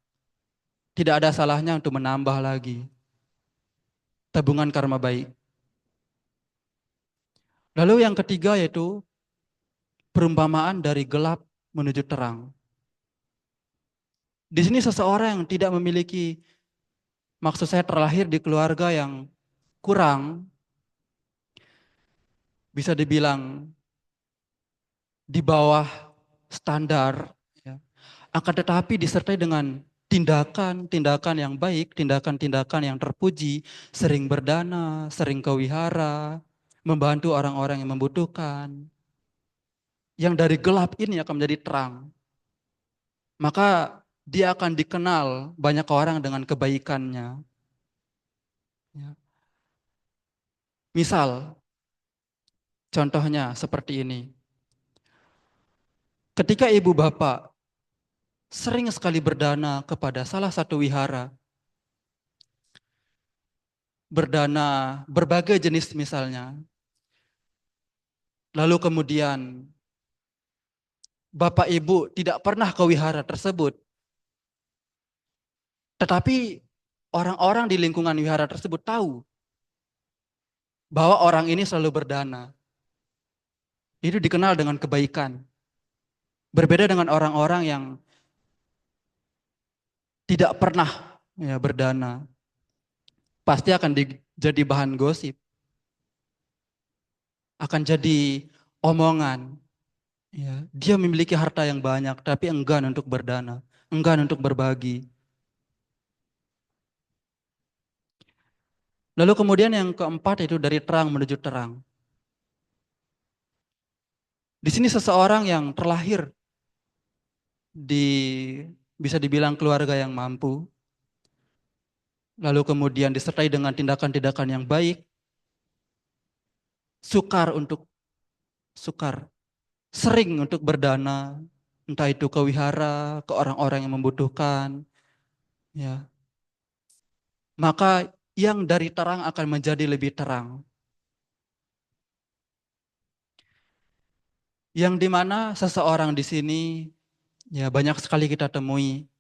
Tidak ada salahnya untuk menambah lagi. Tabungan karma baik. Lalu yang ketiga yaitu perumpamaan dari gelap menuju terang. Di sini seseorang yang tidak memiliki, maksud saya terlahir di keluarga yang kurang, bisa dibilang di bawah standar, ya. Akan tetapi disertai dengan tindakan-tindakan yang baik, tindakan-tindakan yang terpuji, sering berdana, sering ke wihara, membantu orang-orang yang membutuhkan. Yang dari gelap ini akan menjadi terang. Maka dia akan dikenal banyak orang dengan kebaikannya. Ya. Misal, contohnya seperti ini. Ketika ibu bapak sering sekali berdana kepada salah satu wihara, berdana berbagai jenis misalnya, lalu kemudian bapak ibu tidak pernah ke wihara tersebut, tetapi orang-orang di lingkungan wihara tersebut tahu bahwa orang ini selalu berdana. Itu dikenal dengan kebaikan. Berbeda dengan orang-orang yang tidak pernah, ya, berdana. Pasti akan jadi bahan gosip. Akan jadi omongan. Ya, dia memiliki harta yang banyak tapi enggan untuk berdana, enggan untuk berbagi. Lalu kemudian yang keempat itu dari terang menuju terang. Di sini seseorang yang terlahir di, bisa dibilang, keluarga yang mampu, lalu kemudian disertai dengan tindakan-tindakan yang baik, sukar, sering untuk berdana, entah itu ke wihara, ke orang-orang yang membutuhkan, ya. Maka yang dari terang akan menjadi lebih terang. Yang dimana seseorang di sini, ya, banyak sekali kita temui,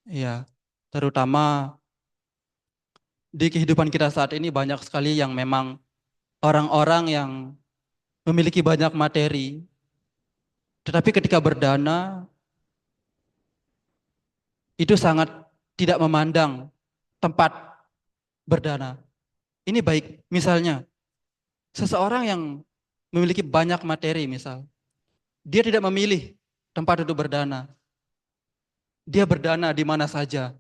ya, terutama di kehidupan kita saat ini banyak sekali yang memang orang-orang yang memiliki banyak materi, tetapi ketika berdana itu sangat tidak memandang tempat berdana. Ini baik, misalnya seseorang yang memiliki banyak materi misal, dia tidak memilih tempat untuk berdana. Dia berdana di mana saja.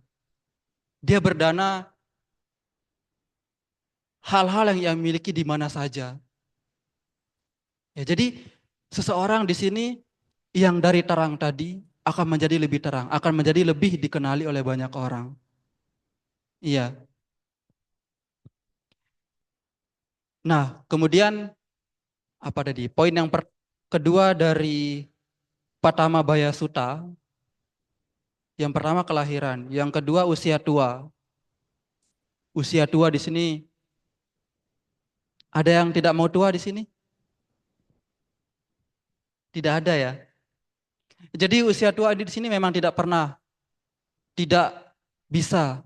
Dia berdana hal-hal yang ia miliki di mana saja. Ya, jadi seseorang di sini yang dari terang tadi akan menjadi lebih terang, akan menjadi lebih dikenali oleh banyak orang. Iya. Nah, kemudian apa tadi? Poin yang kedua dari Patama Baya Sutta, yang pertama kelahiran, yang kedua usia tua. Usia tua di sini, ada yang tidak mau tua di sini? Tidak ada ya. Jadi usia tua di sini memang tidak pernah, tidak bisa,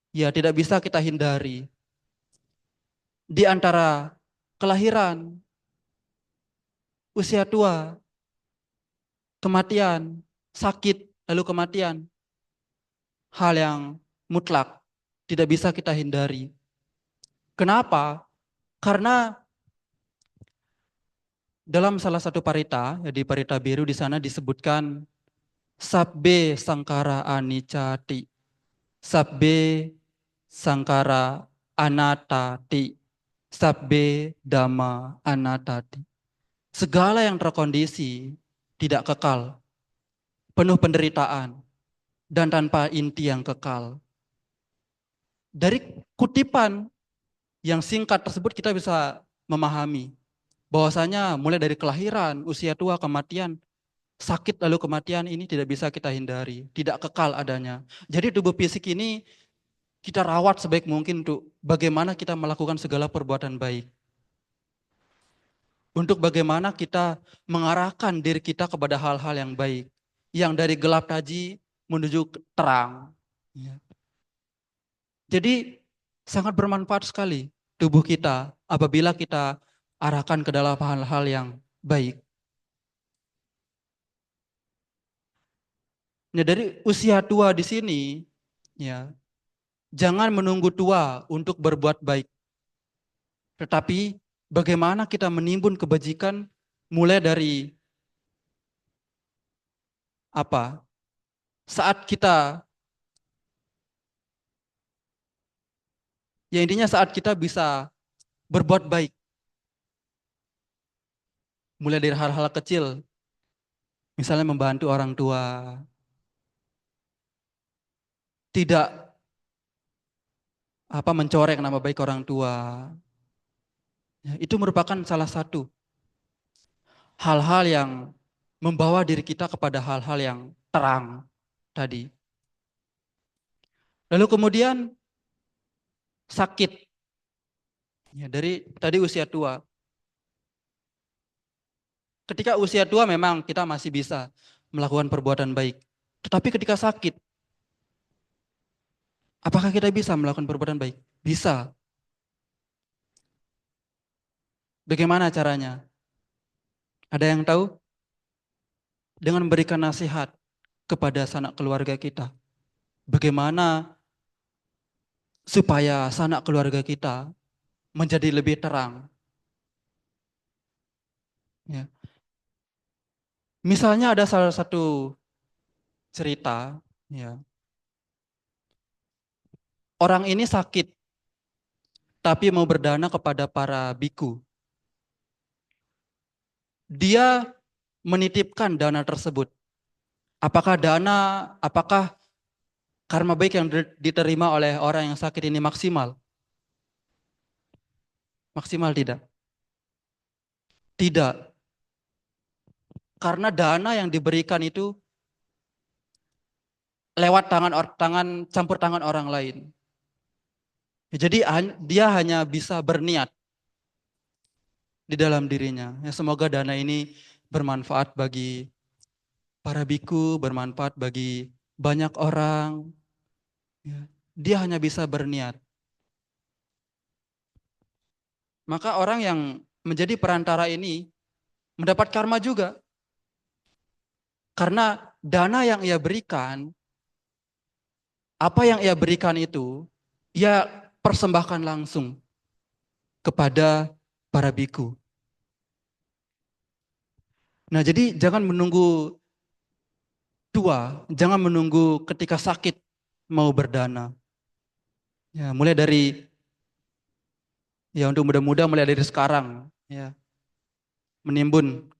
ya tidak bisa kita hindari. Di antara kelahiran, usia tua, kematian, sakit, lalu kematian, hal yang mutlak, tidak bisa kita hindari. Kenapa? Karena dalam salah satu parita, ya di parita biru di sana disebutkan sabbe sangkara anicati, sabbe sangkara anatati, sabbe dhamma anatati. Segala yang terkondisi tidak kekal, penuh penderitaan, dan tanpa inti yang kekal. Dari kutipan yang singkat tersebut kita bisa memahami bahwasanya mulai dari kelahiran, usia tua, kematian, sakit lalu kematian ini tidak bisa kita hindari, tidak kekal adanya. Jadi tubuh fisik ini kita rawat sebaik mungkin untuk bagaimana kita melakukan segala perbuatan baik. Untuk bagaimana kita mengarahkan diri kita kepada hal-hal yang baik. Yang dari gelap tadi menuju terang. Jadi sangat bermanfaat sekali tubuh kita apabila kita arahkan ke dalam hal-hal yang baik. Nah, dari usia tua di sini, ya, jangan menunggu tua untuk berbuat baik. Tetapi bagaimana kita menimbun kebajikan mulai dari apa? Saat kita, ya intinya saat kita bisa berbuat baik. Mulai dari hal-hal kecil, misalnya membantu orang tua, tidak mencoreng nama baik orang tua. Ya, itu merupakan salah satu hal-hal yang membawa diri kita kepada hal-hal yang terang tadi. Lalu kemudian sakit. Ya, dari tadi usia tua. Ketika usia tua memang kita masih bisa melakukan perbuatan baik. Tetapi ketika sakit, apakah kita bisa melakukan perbuatan baik? Bisa. Bagaimana caranya? Ada yang tahu? Dengan memberikan nasihat kepada sanak keluarga kita. Bagaimana supaya sanak keluarga kita menjadi lebih terang. Ya. Misalnya ada salah satu cerita, ya. Orang ini sakit, tapi mau berdana kepada para biku. Dia menitipkan dana tersebut. Apakah karma baik yang diterima oleh orang yang sakit ini maksimal? Maksimal tidak? Tidak. Karena dana yang diberikan itu lewat campur tangan orang lain. Jadi dia hanya bisa berniat di dalam dirinya. Ya, semoga dana ini bermanfaat bagi para biku, bermanfaat bagi banyak orang. Ya, dia hanya bisa berniat. Maka orang yang menjadi perantara ini mendapat karma juga. Karena dana yang ia berikan, apa yang ia berikan itu, ia persembahkan langsung kepada para biku. Nah, jadi jangan menunggu tua, jangan menunggu ketika sakit mau berdana. Ya, mulai dari untuk muda-muda mulai dari sekarang ya, menimbun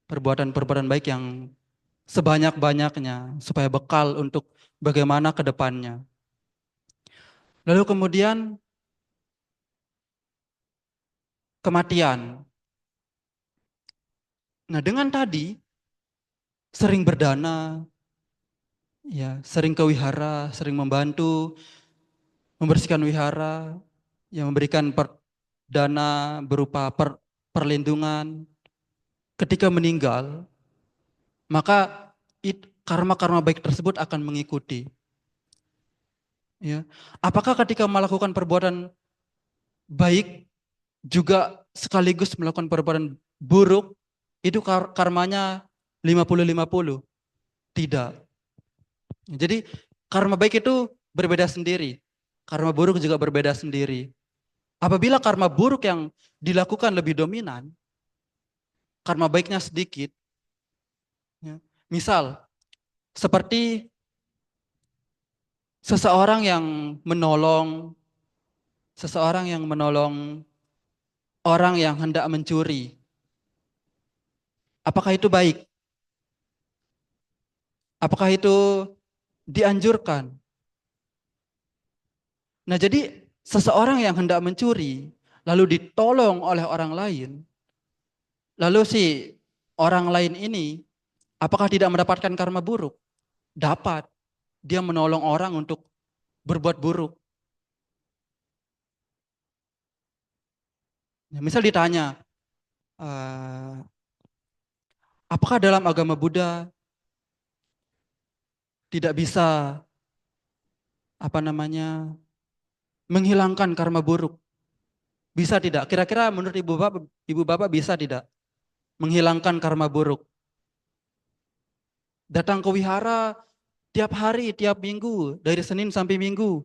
perbuatan-perbuatan baik yang sebanyak-banyaknya supaya bekal untuk bagaimana ke depannya. Lalu kemudian kematian. Nah, dengan tadi sering berdana, ya, sering ke wihara, sering membantu membersihkan wihara, yang memberikan dana berupa perlindungan. Ketika meninggal, maka karma-karma baik tersebut akan mengikuti. Ya. Apakah ketika melakukan perbuatan baik juga sekaligus melakukan perbuatan buruk, itu karmanya 50-50? Tidak. Jadi karma baik itu berbeda sendiri. Karma buruk juga berbeda sendiri. Apabila karma buruk yang dilakukan lebih dominan, karma baiknya sedikit. Ya. Misal, seperti seseorang yang menolong orang yang hendak mencuri. Apakah itu baik? Apakah itu dianjurkan? Nah, jadi seseorang yang hendak mencuri lalu ditolong oleh orang lain, lalu si orang lain ini apakah tidak mendapatkan karma buruk? Dapat. Dia menolong orang untuk berbuat buruk. Ya, misal ditanya, apakah dalam agama Buddha tidak bisa menghilangkan karma buruk? Bisa tidak? Kira-kira menurut ibu bapak bisa tidak menghilangkan karma buruk? Datang ke wihara tiap hari, tiap minggu, dari Senin sampai Minggu.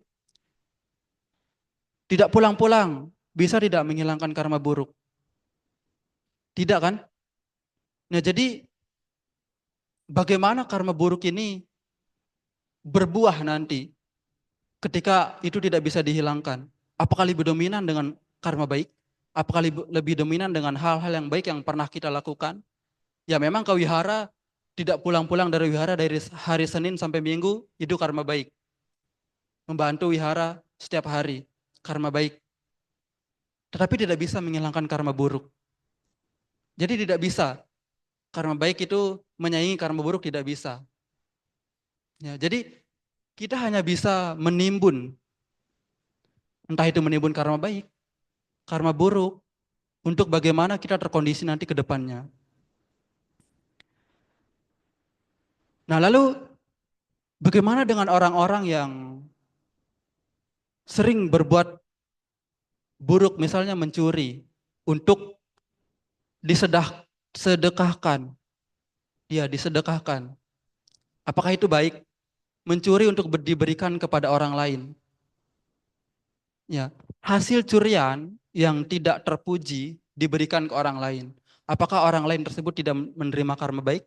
Tidak pulang-pulang, bisa tidak menghilangkan karma buruk? Tidak kan? Nah, jadi bagaimana karma buruk ini berbuah nanti ketika itu tidak bisa dihilangkan? Apakah lebih dominan dengan karma baik? Apakah lebih dominan dengan hal-hal yang baik yang pernah kita lakukan? Ya memang ke wihara, tidak pulang-pulang dari wihara dari hari Senin sampai Minggu, itu karma baik. Membantu wihara setiap hari, karma baik. Tetapi tidak bisa menghilangkan karma buruk. Jadi tidak bisa. Karma baik itu menyaingi karma buruk, tidak bisa. Ya, jadi kita hanya bisa menimbun. Entah itu menimbun karma baik, karma buruk, untuk bagaimana kita terkondisi nanti ke depannya. Nah, lalu bagaimana dengan orang-orang yang sering berbuat buruk, misalnya mencuri, untuk disedekahkan? Ya, disedekahkan. Apakah itu baik? Mencuri untuk diberikan kepada orang lain. Ya, hasil curian yang tidak terpuji diberikan ke orang lain. Apakah orang lain tersebut tidak menerima karma baik?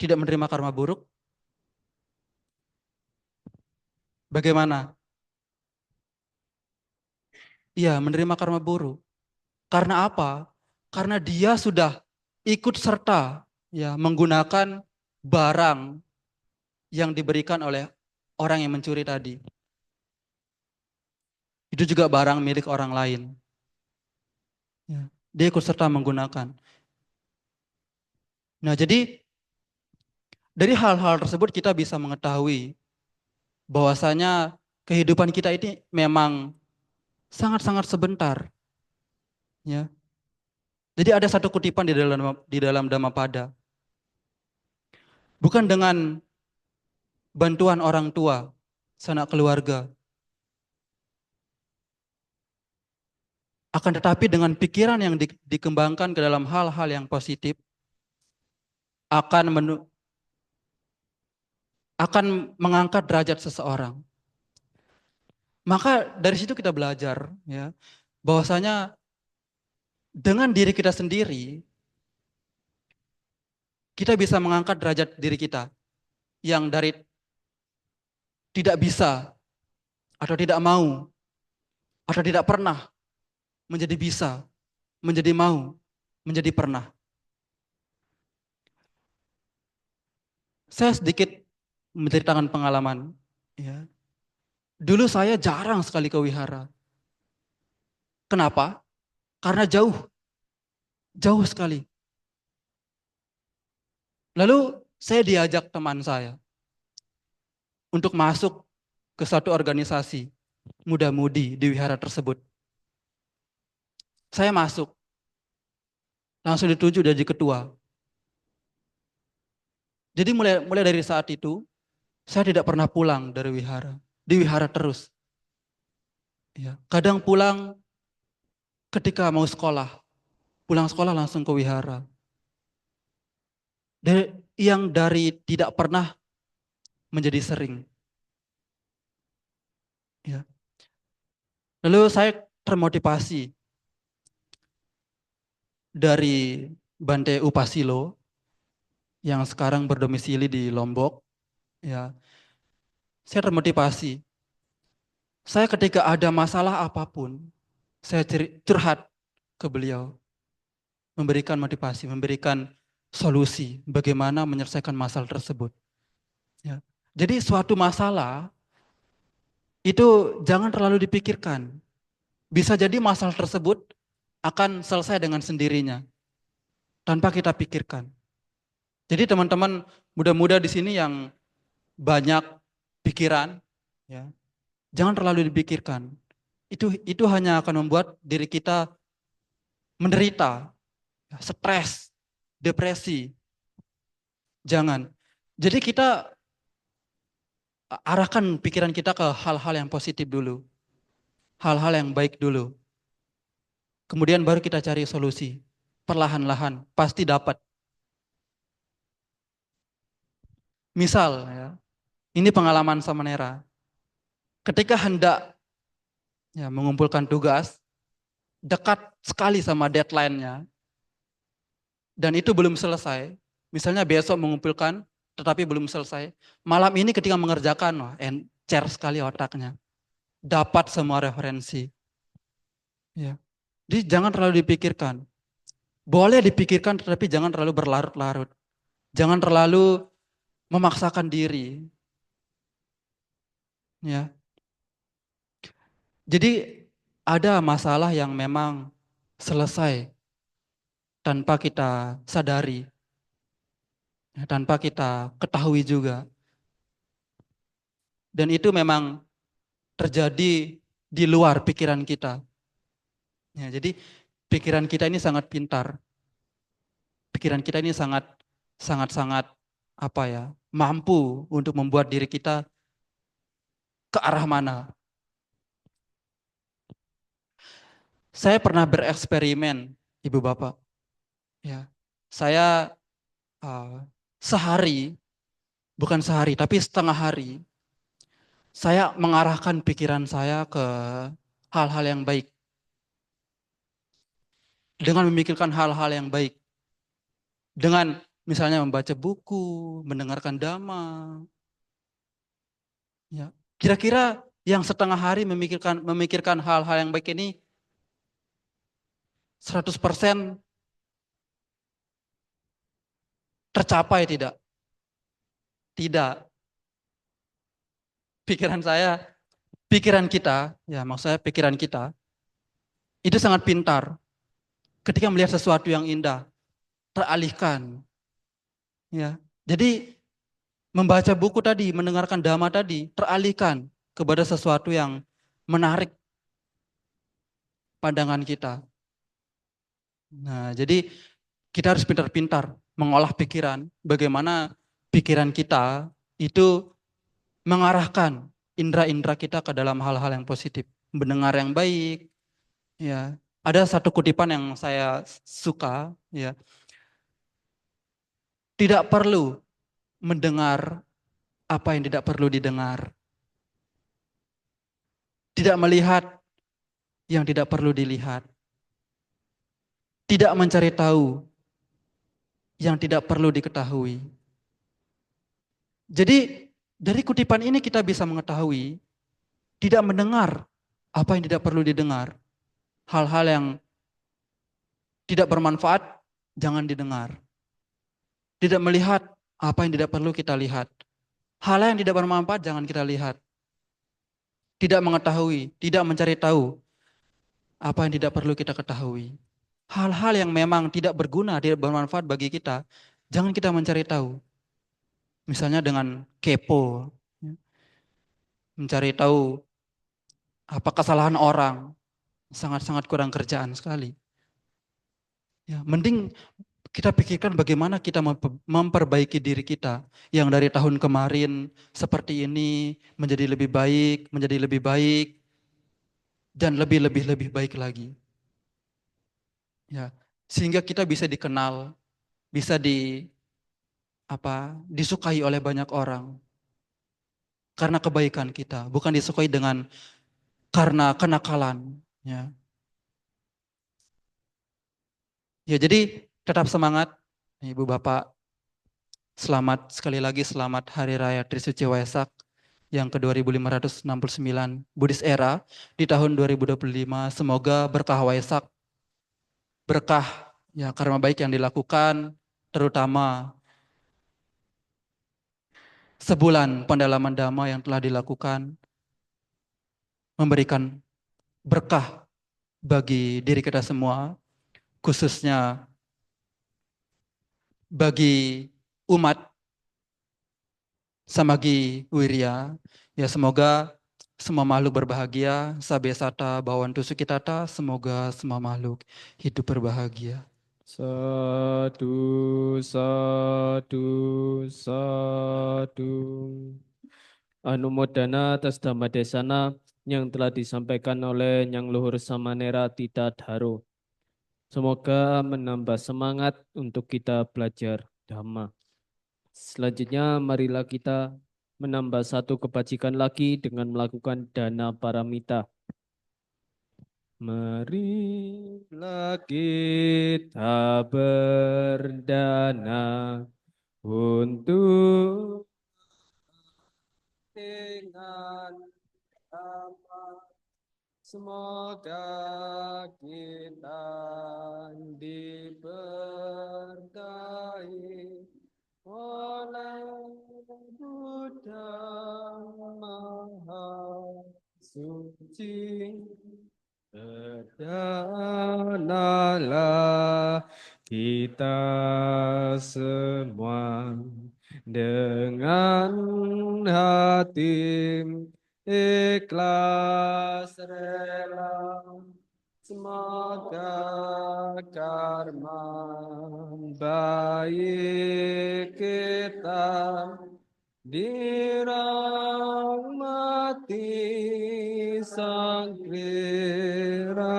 Tidak menerima karma buruk? Bagaimana? Iya, menerima karma buruk. Karena apa? Karena dia sudah ikut serta ya menggunakan barang yang diberikan oleh orang yang mencuri tadi. Itu juga barang milik orang lain. Ya, dia ikut serta menggunakan. Nah, jadi dari hal-hal tersebut kita bisa mengetahui bahwasanya kehidupan kita ini memang sangat-sangat sebentar. Ya. Jadi ada satu kutipan di dalam Dhammapada. Bukan dengan bantuan orang tua, sanak keluarga. Akan tetapi dengan pikiran yang dikembangkan ke dalam hal-hal yang positif, akan mengangkat derajat seseorang. Maka dari situ kita belajar ya, bahwasanya dengan diri kita sendiri, kita bisa mengangkat derajat diri kita yang dari tidak bisa, atau tidak mau, atau tidak pernah, menjadi bisa, menjadi mau, menjadi pernah. Saya sedikit menceritakan pengalaman. Ya. Dulu saya jarang sekali ke wihara. Kenapa? Karena jauh sekali. Lalu saya diajak teman saya untuk masuk ke suatu organisasi muda-mudi di wihara tersebut. Saya masuk, langsung dituju jadi ketua. Jadi mulai dari saat itu, saya tidak pernah pulang dari wihara. Di wihara terus. Ya, kadang pulang ketika mau sekolah. Pulang sekolah langsung ke wihara. Yang dari tidak pernah menjadi sering. Ya. Lalu saya termotivasi dari Bante Upasilo yang sekarang berdomisili di Lombok. Ya. Saya termotivasi. Saya ketika ada masalah apapun, saya curhat ke beliau. Memberikan motivasi, memberikan solusi bagaimana menyelesaikan masalah tersebut. Ya. Jadi suatu masalah itu jangan terlalu dipikirkan. Bisa jadi masalah tersebut akan selesai dengan sendirinya tanpa kita pikirkan. Jadi teman-teman muda-muda di sini yang banyak pikiran, ya, jangan terlalu dipikirkan. Itu hanya akan membuat diri kita menderita, stres, depresi. Jangan. Jadi kita arahkan pikiran kita ke hal-hal yang positif dulu. Hal-hal yang baik dulu. Kemudian baru kita cari solusi. Perlahan-lahan, pasti dapat. Misal, ya, ini pengalaman Samanera. Ketika hendak ya, mengumpulkan tugas, dekat sekali sama deadline-nya, dan itu belum selesai, misalnya besok mengumpulkan, tetapi belum selesai, malam ini ketika mengerjakan, wah, encer sekali otaknya. Dapat semua referensi. Ya. Jadi jangan terlalu dipikirkan. Boleh dipikirkan, tetapi jangan terlalu berlarut-larut. Jangan terlalu memaksakan diri. Ya. Jadi ada masalah yang memang selesai tanpa kita sadari, tanpa kita ketahui juga. Dan itu memang terjadi di luar pikiran kita. Ya, jadi pikiran kita ini sangat pintar. Pikiran kita ini sangat mampu untuk membuat diri kita ke arah mana. Saya pernah bereksperimen, Ibu Bapak. Ya, saya bukan sehari, tapi setengah hari, saya mengarahkan pikiran saya ke hal-hal yang baik. Dengan memikirkan hal-hal yang baik. Dengan misalnya membaca buku, mendengarkan dhamma. Ya, kira-kira yang setengah hari memikirkan hal-hal yang baik ini 100% tercapai tidak? Tidak. Pikiran kita, ya maksud saya pikiran kita, itu sangat pintar. Ketika melihat sesuatu yang indah, teralihkan. Ya, jadi membaca buku tadi, mendengarkan dhamma tadi, teralihkan kepada sesuatu yang menarik pandangan kita. Nah, jadi kita harus pintar-pintar mengolah pikiran, bagaimana pikiran kita itu mengarahkan indera-indera kita ke dalam hal-hal yang positif, mendengar yang baik, ya. Ada satu kutipan yang saya suka, ya. Tidak perlu mendengar apa yang tidak perlu didengar. Tidak melihat yang tidak perlu dilihat. Tidak mencari tahu yang tidak perlu diketahui. Jadi dari kutipan ini kita bisa mengetahui tidak mendengar apa yang tidak perlu didengar. Hal-hal yang tidak bermanfaat jangan didengar. Tidak melihat apa yang tidak perlu kita lihat. Hal yang tidak bermanfaat jangan kita lihat. Tidak mengetahui, tidak mencari tahu apa yang tidak perlu kita ketahui. Hal-hal yang memang tidak berguna, tidak bermanfaat bagi kita, jangan kita mencari tahu. Misalnya dengan kepo, ya. Mencari tahu apa kesalahan orang, sangat-sangat kurang kerjaan sekali. Ya, mending kita pikirkan bagaimana kita memperbaiki diri kita yang dari tahun kemarin seperti ini menjadi lebih baik dan lebih baik lagi. Ya, sehingga kita bisa dikenal, bisa disukai oleh banyak orang karena kebaikan kita, bukan disukai karena kenakalan. Ya, ya jadi tetap semangat, Ibu Bapak. Sekali lagi selamat Hari Raya Trisuci Waisak yang ke-2569 Buddhist Era di tahun 2025. Semoga berkah Waisak, berkah ya karma baik yang dilakukan, terutama sebulan pendalaman Dhamma yang telah dilakukan, memberikan berkah bagi diri kita semua, khususnya bagi umat Samagi Wirya. Ya semoga semua makhluk berbahagia, sabe sata bawantu sukitata, semoga semua makhluk hidup berbahagia. Sadu, sadu, sadu. Anumodana atas dhamma desana yang telah disampaikan oleh Yang Luhur Samanera Tita Dharo. Semoga menambah semangat untuk kita belajar Dhamma. Selanjutnya, marilah kita menambah satu kebajikan lagi dengan melakukan dana paramita. Marilah kita berdana untuk dengan Dhamma. Semoga kita diberkahi oleh Buddha Maha Suci. Berdanalah kita semua dengan hati ikhlas rela. Semoga karma baik kita dirahmati Sang Triratna.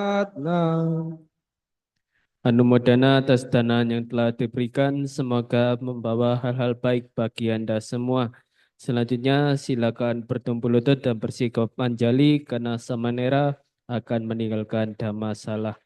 Anumodana atas dana yang telah diberikan, semoga membawa hal-hal baik bagi Anda semua. Selanjutnya silakan bertumpu lutut dan bersikap manjali karena Samanera akan meninggalkan Dhamma salah.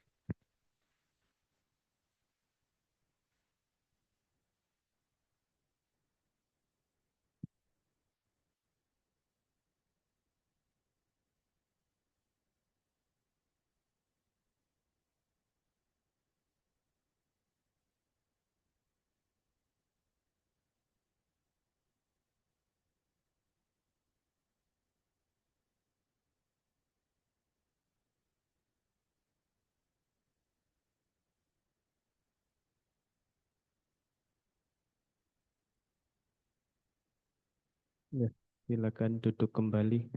Ya, silakan duduk kembali.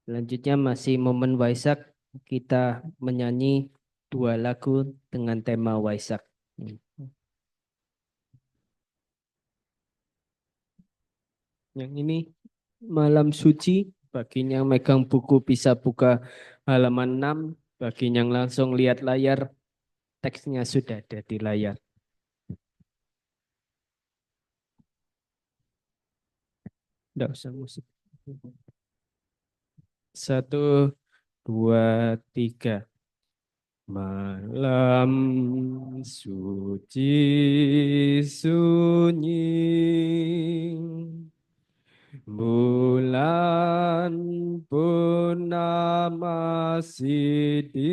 Selanjutnya masih momen Waisak, kita menyanyi dua lagu dengan tema Waisak. Yang ini Malam Suci, bagi yang megang buku bisa buka halaman 6, bagi yang langsung lihat layar, teksnya sudah ada di layar. Tidak usah musik. 1, 2, 3. Malam suci sunyi, bulan purnama sidim,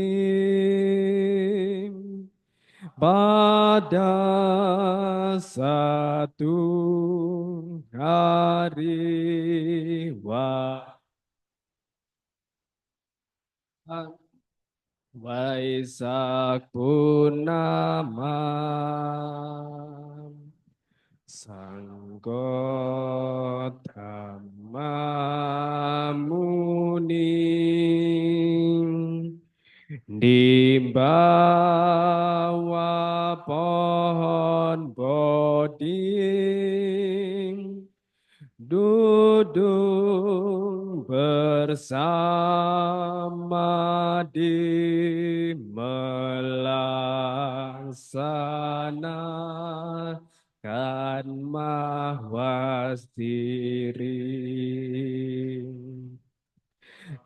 pada satu hari Waisak Purnama, Sang Gotama Muni di bawah pohon bodhi duduk bersama di melaksanakan mahwastiri.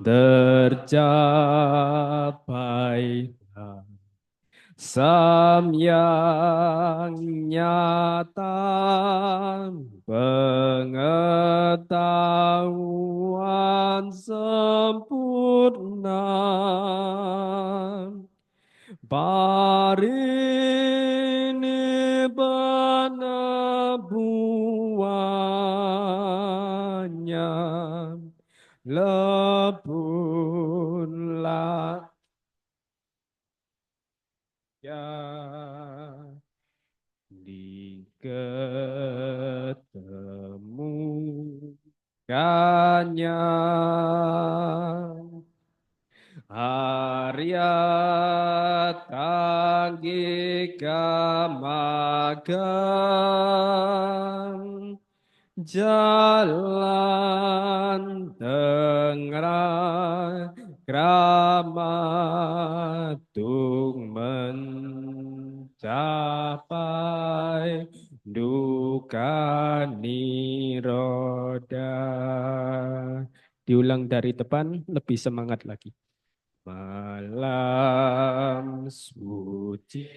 Tercapailah samyang nyata, pengetahuan sempurna, parinibbana buahnya, leburlah ya diketemukannya Arya Tanggika Magang, jalan tengrang kramatung mencapai duka niroda. Diulang dari depan, lebih semangat lagi. Malam suci.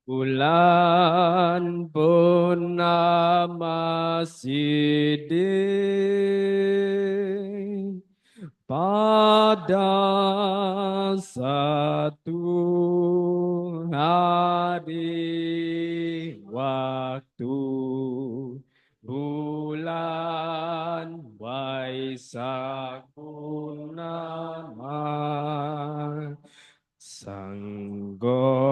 Bulan purnama sidin, pada satu hari waktu, bulan Waisak Purnama, Sang Gotama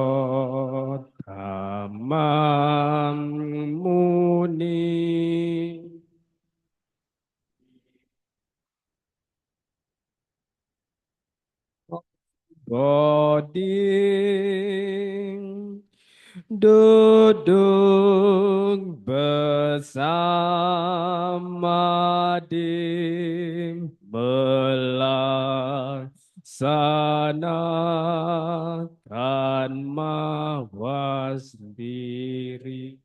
Muni Bodhi duduk bersama di melaksanakan mahwastiri.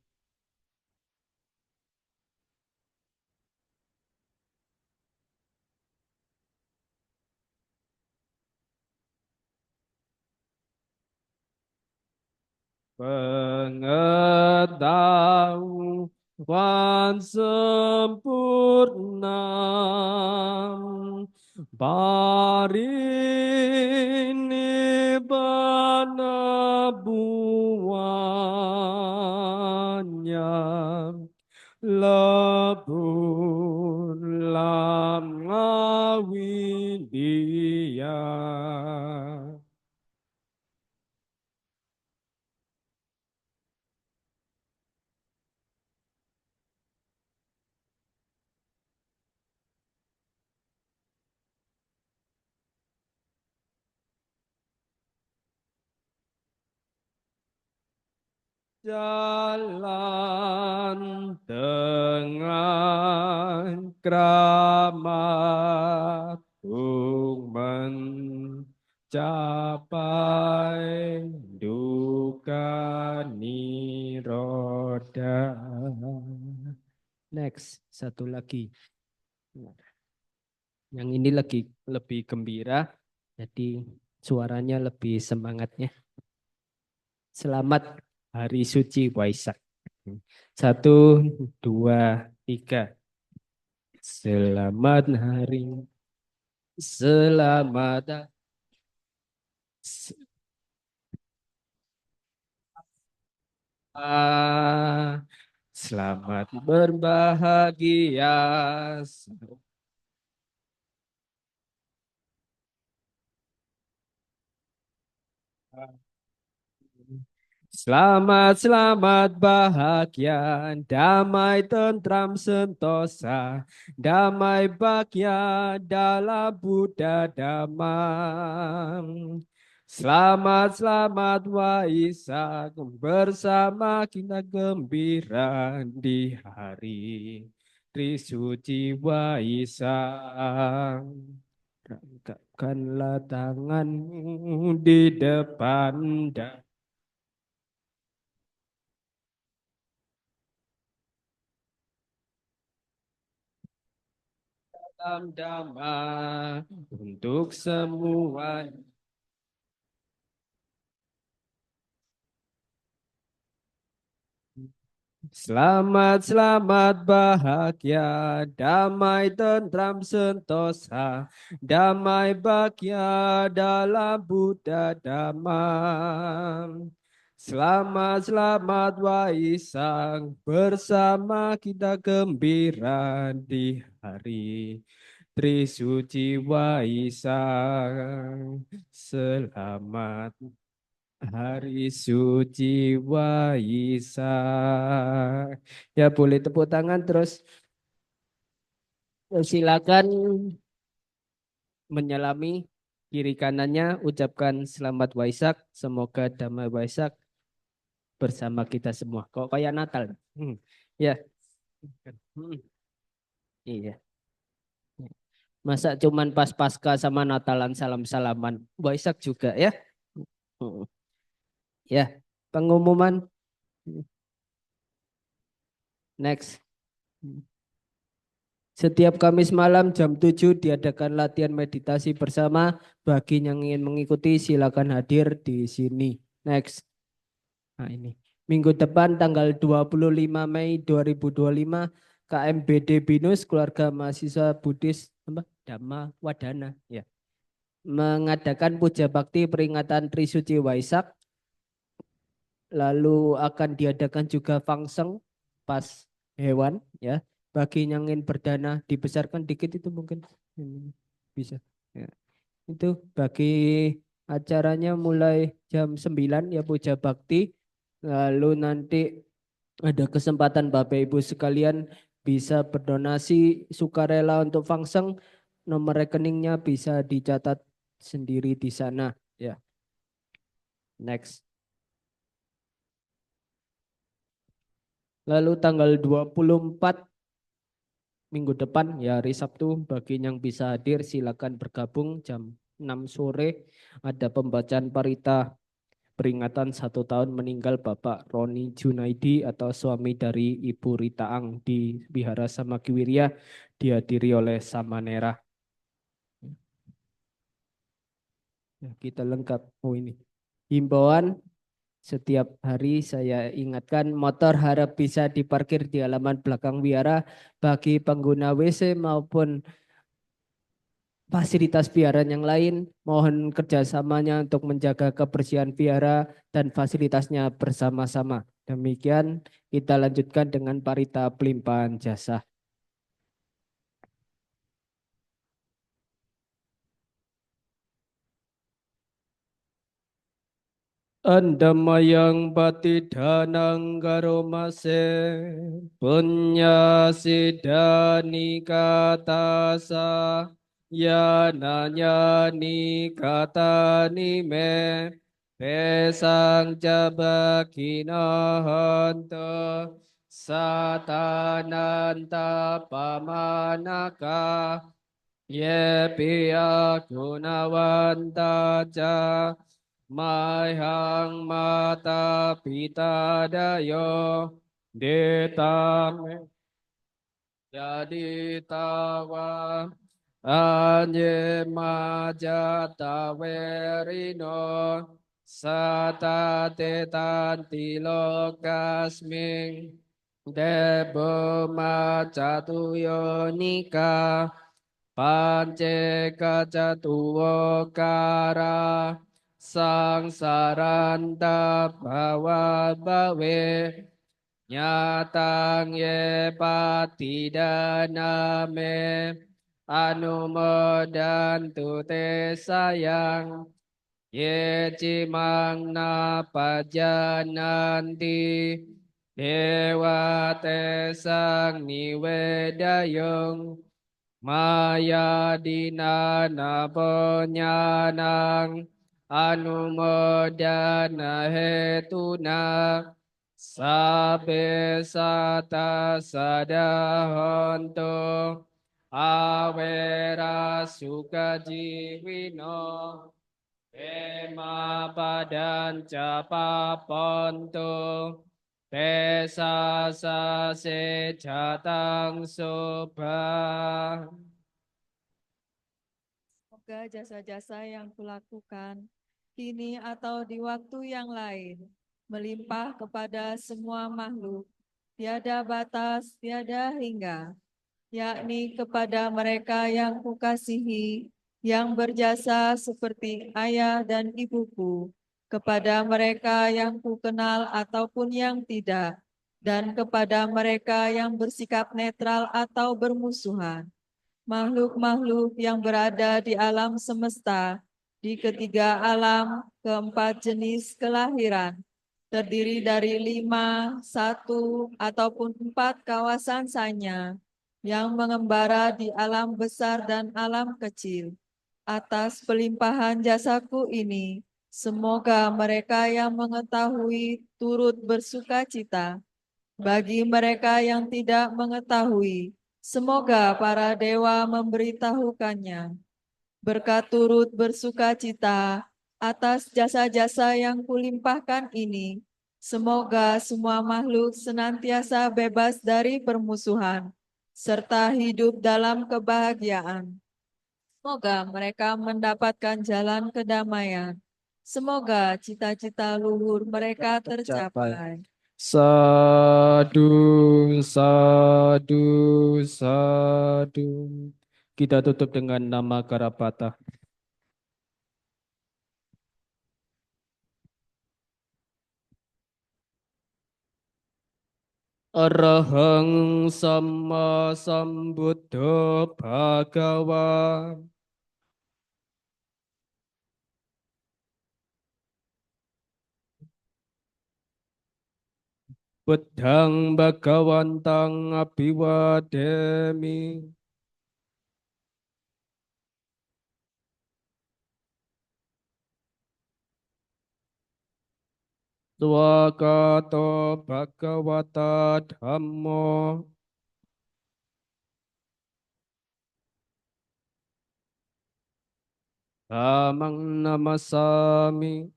Pengetahuan sempurna, parinibbana buahnya, lebur lam ngawindia. Jalan dengan keramat mencapai duka niroda. Next, satu lagi. Yang ini lagi lebih gembira, jadi suaranya lebih semangatnya. Selamat Hari Suci Waisak. Satu, dua, tiga. Selamat hari, selamat. Selamat berbahagia. Selamat bahagia, damai, tentram, sentosa, damai bahagia dalam Buddha damam. Selamat Waisak, bersama kita gembira di hari Trisuci Waisak. Angkatkanlah tanganmu di depan dalam damai untuk semua. Selamat bahagia, damai, tentram, sentosa, damai bahagia dalam Buddha damam. Selamat Waisak, bersama kita gembira di hari Trisuci Waisak. Selamat Hari Suci Waisak. Ya boleh tepuk tangan terus silakan menyelami kiri kanannya ucapkan selamat Waisak. Semoga damai Waisak bersama kita semua. Kok kayak Natal? Ya. Iya. Masa cuman pas Pasca sama Natalan salam-salaman. Waisak juga ya. Ya, pengumuman. Next. Setiap Kamis malam jam 7 diadakan latihan meditasi bersama. Bagi yang ingin mengikuti silakan hadir di sini. Next. Nah ini. Minggu depan tanggal 25 Mei 2025 KMBD BINUS Keluarga Mahasiswa Buddhis Dhamma Wadana ya. Mengadakan puja bakti peringatan Trisuci Waisak. Lalu akan diadakan juga fangseng pas hewan ya. Bagi yang ingin berdana dibesarkan dikit itu mungkin bisa. Ya. Itu bagi acaranya mulai jam 9 ya puja bakti. Lalu nanti ada kesempatan Bapak Ibu sekalian bisa berdonasi sukarela untuk fangseng. Nomor rekeningnya bisa dicatat sendiri di sana ya. Next. Lalu tanggal 24 minggu depan ya hari Sabtu bagi yang bisa hadir silakan bergabung jam 6 sore ada pembacaan parita peringatan 1 tahun meninggal Bapak Roni Junaidi atau suami dari Ibu Rita Ang di Wihara Samakiwirya dihadiri oleh Samanera. Ya, kita lengkap. Oh ini himbauan. Setiap hari saya ingatkan motor harap bisa diparkir di halaman belakang wihara bagi pengguna WC maupun fasilitas wihara yang lain. Mohon kerjasamanya untuk menjaga kebersihan wihara dan fasilitasnya bersama-sama. Demikian kita lanjutkan dengan parita pelimpahan jasa. Andamayang patidanang garomase punya sidani katasa yananya ni kata ni me Pesang jabakino honto satananta pamanaka ye piya gunawanta ca maihang mata pita dayo ditame jadi tawa anye majata verino sata tetanti lokasming debo macatu yonika pance kacatuwo kara sang saranta bawa bawe nyatang ye patidana me anumodantu te sayang ye cimang na pajananti dewa te sang niwedayong maya dinana ponyanang anumodana hetuna sabe sata sadahonto awera sukajiwino ema padan capaponto pesa sase jatang soba. Semoga jasa-jasa yang kulakukan kini atau di waktu yang lain melimpah kepada semua makhluk, tiada batas, tiada hingga, yakni kepada mereka yang kukasihi, yang berjasa seperti ayah dan ibuku, kepada mereka yang kukenal ataupun yang tidak, dan kepada mereka yang bersikap netral atau bermusuhan, makhluk-makhluk yang berada di alam semesta, di ketiga alam, keempat jenis kelahiran, terdiri dari 5, 1, ataupun 4 kawasan sanya, yang mengembara di alam besar dan alam kecil. Atas pelimpahan jasaku ini, semoga mereka yang mengetahui turut bersuka cita. Bagi mereka yang tidak mengetahui, semoga para dewa memberitahukannya. Berkat turut bersuka cita atas jasa-jasa yang kulimpahkan ini, semoga semua makhluk senantiasa bebas dari permusuhan, serta hidup dalam kebahagiaan. Semoga mereka mendapatkan jalan kedamaian. Semoga cita-cita luhur mereka tercapai. Sadu, sadu, sadu. Kita tutup dengan nama Karapata. Arahang sama sambuddho bhagawa. Buddhang bhagawantang abhiwademi. Swagato bhagavata dhammo. Dhamang namasami.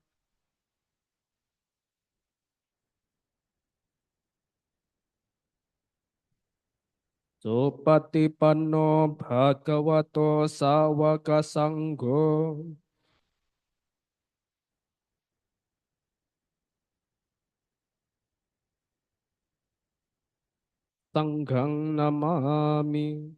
Supatipanno bhagavato sawaka sanggo. Sanghang namami.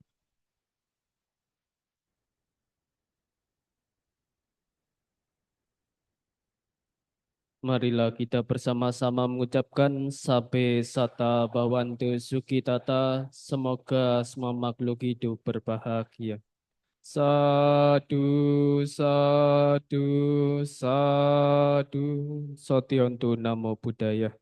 Marilah kita bersama-sama mengucapkan Sabe Sata Bhavantu Sukitata. Semoga semua makhluk hidup berbahagia. Sadu, sadu, sadu. Sotiontu Namo Buddhaya.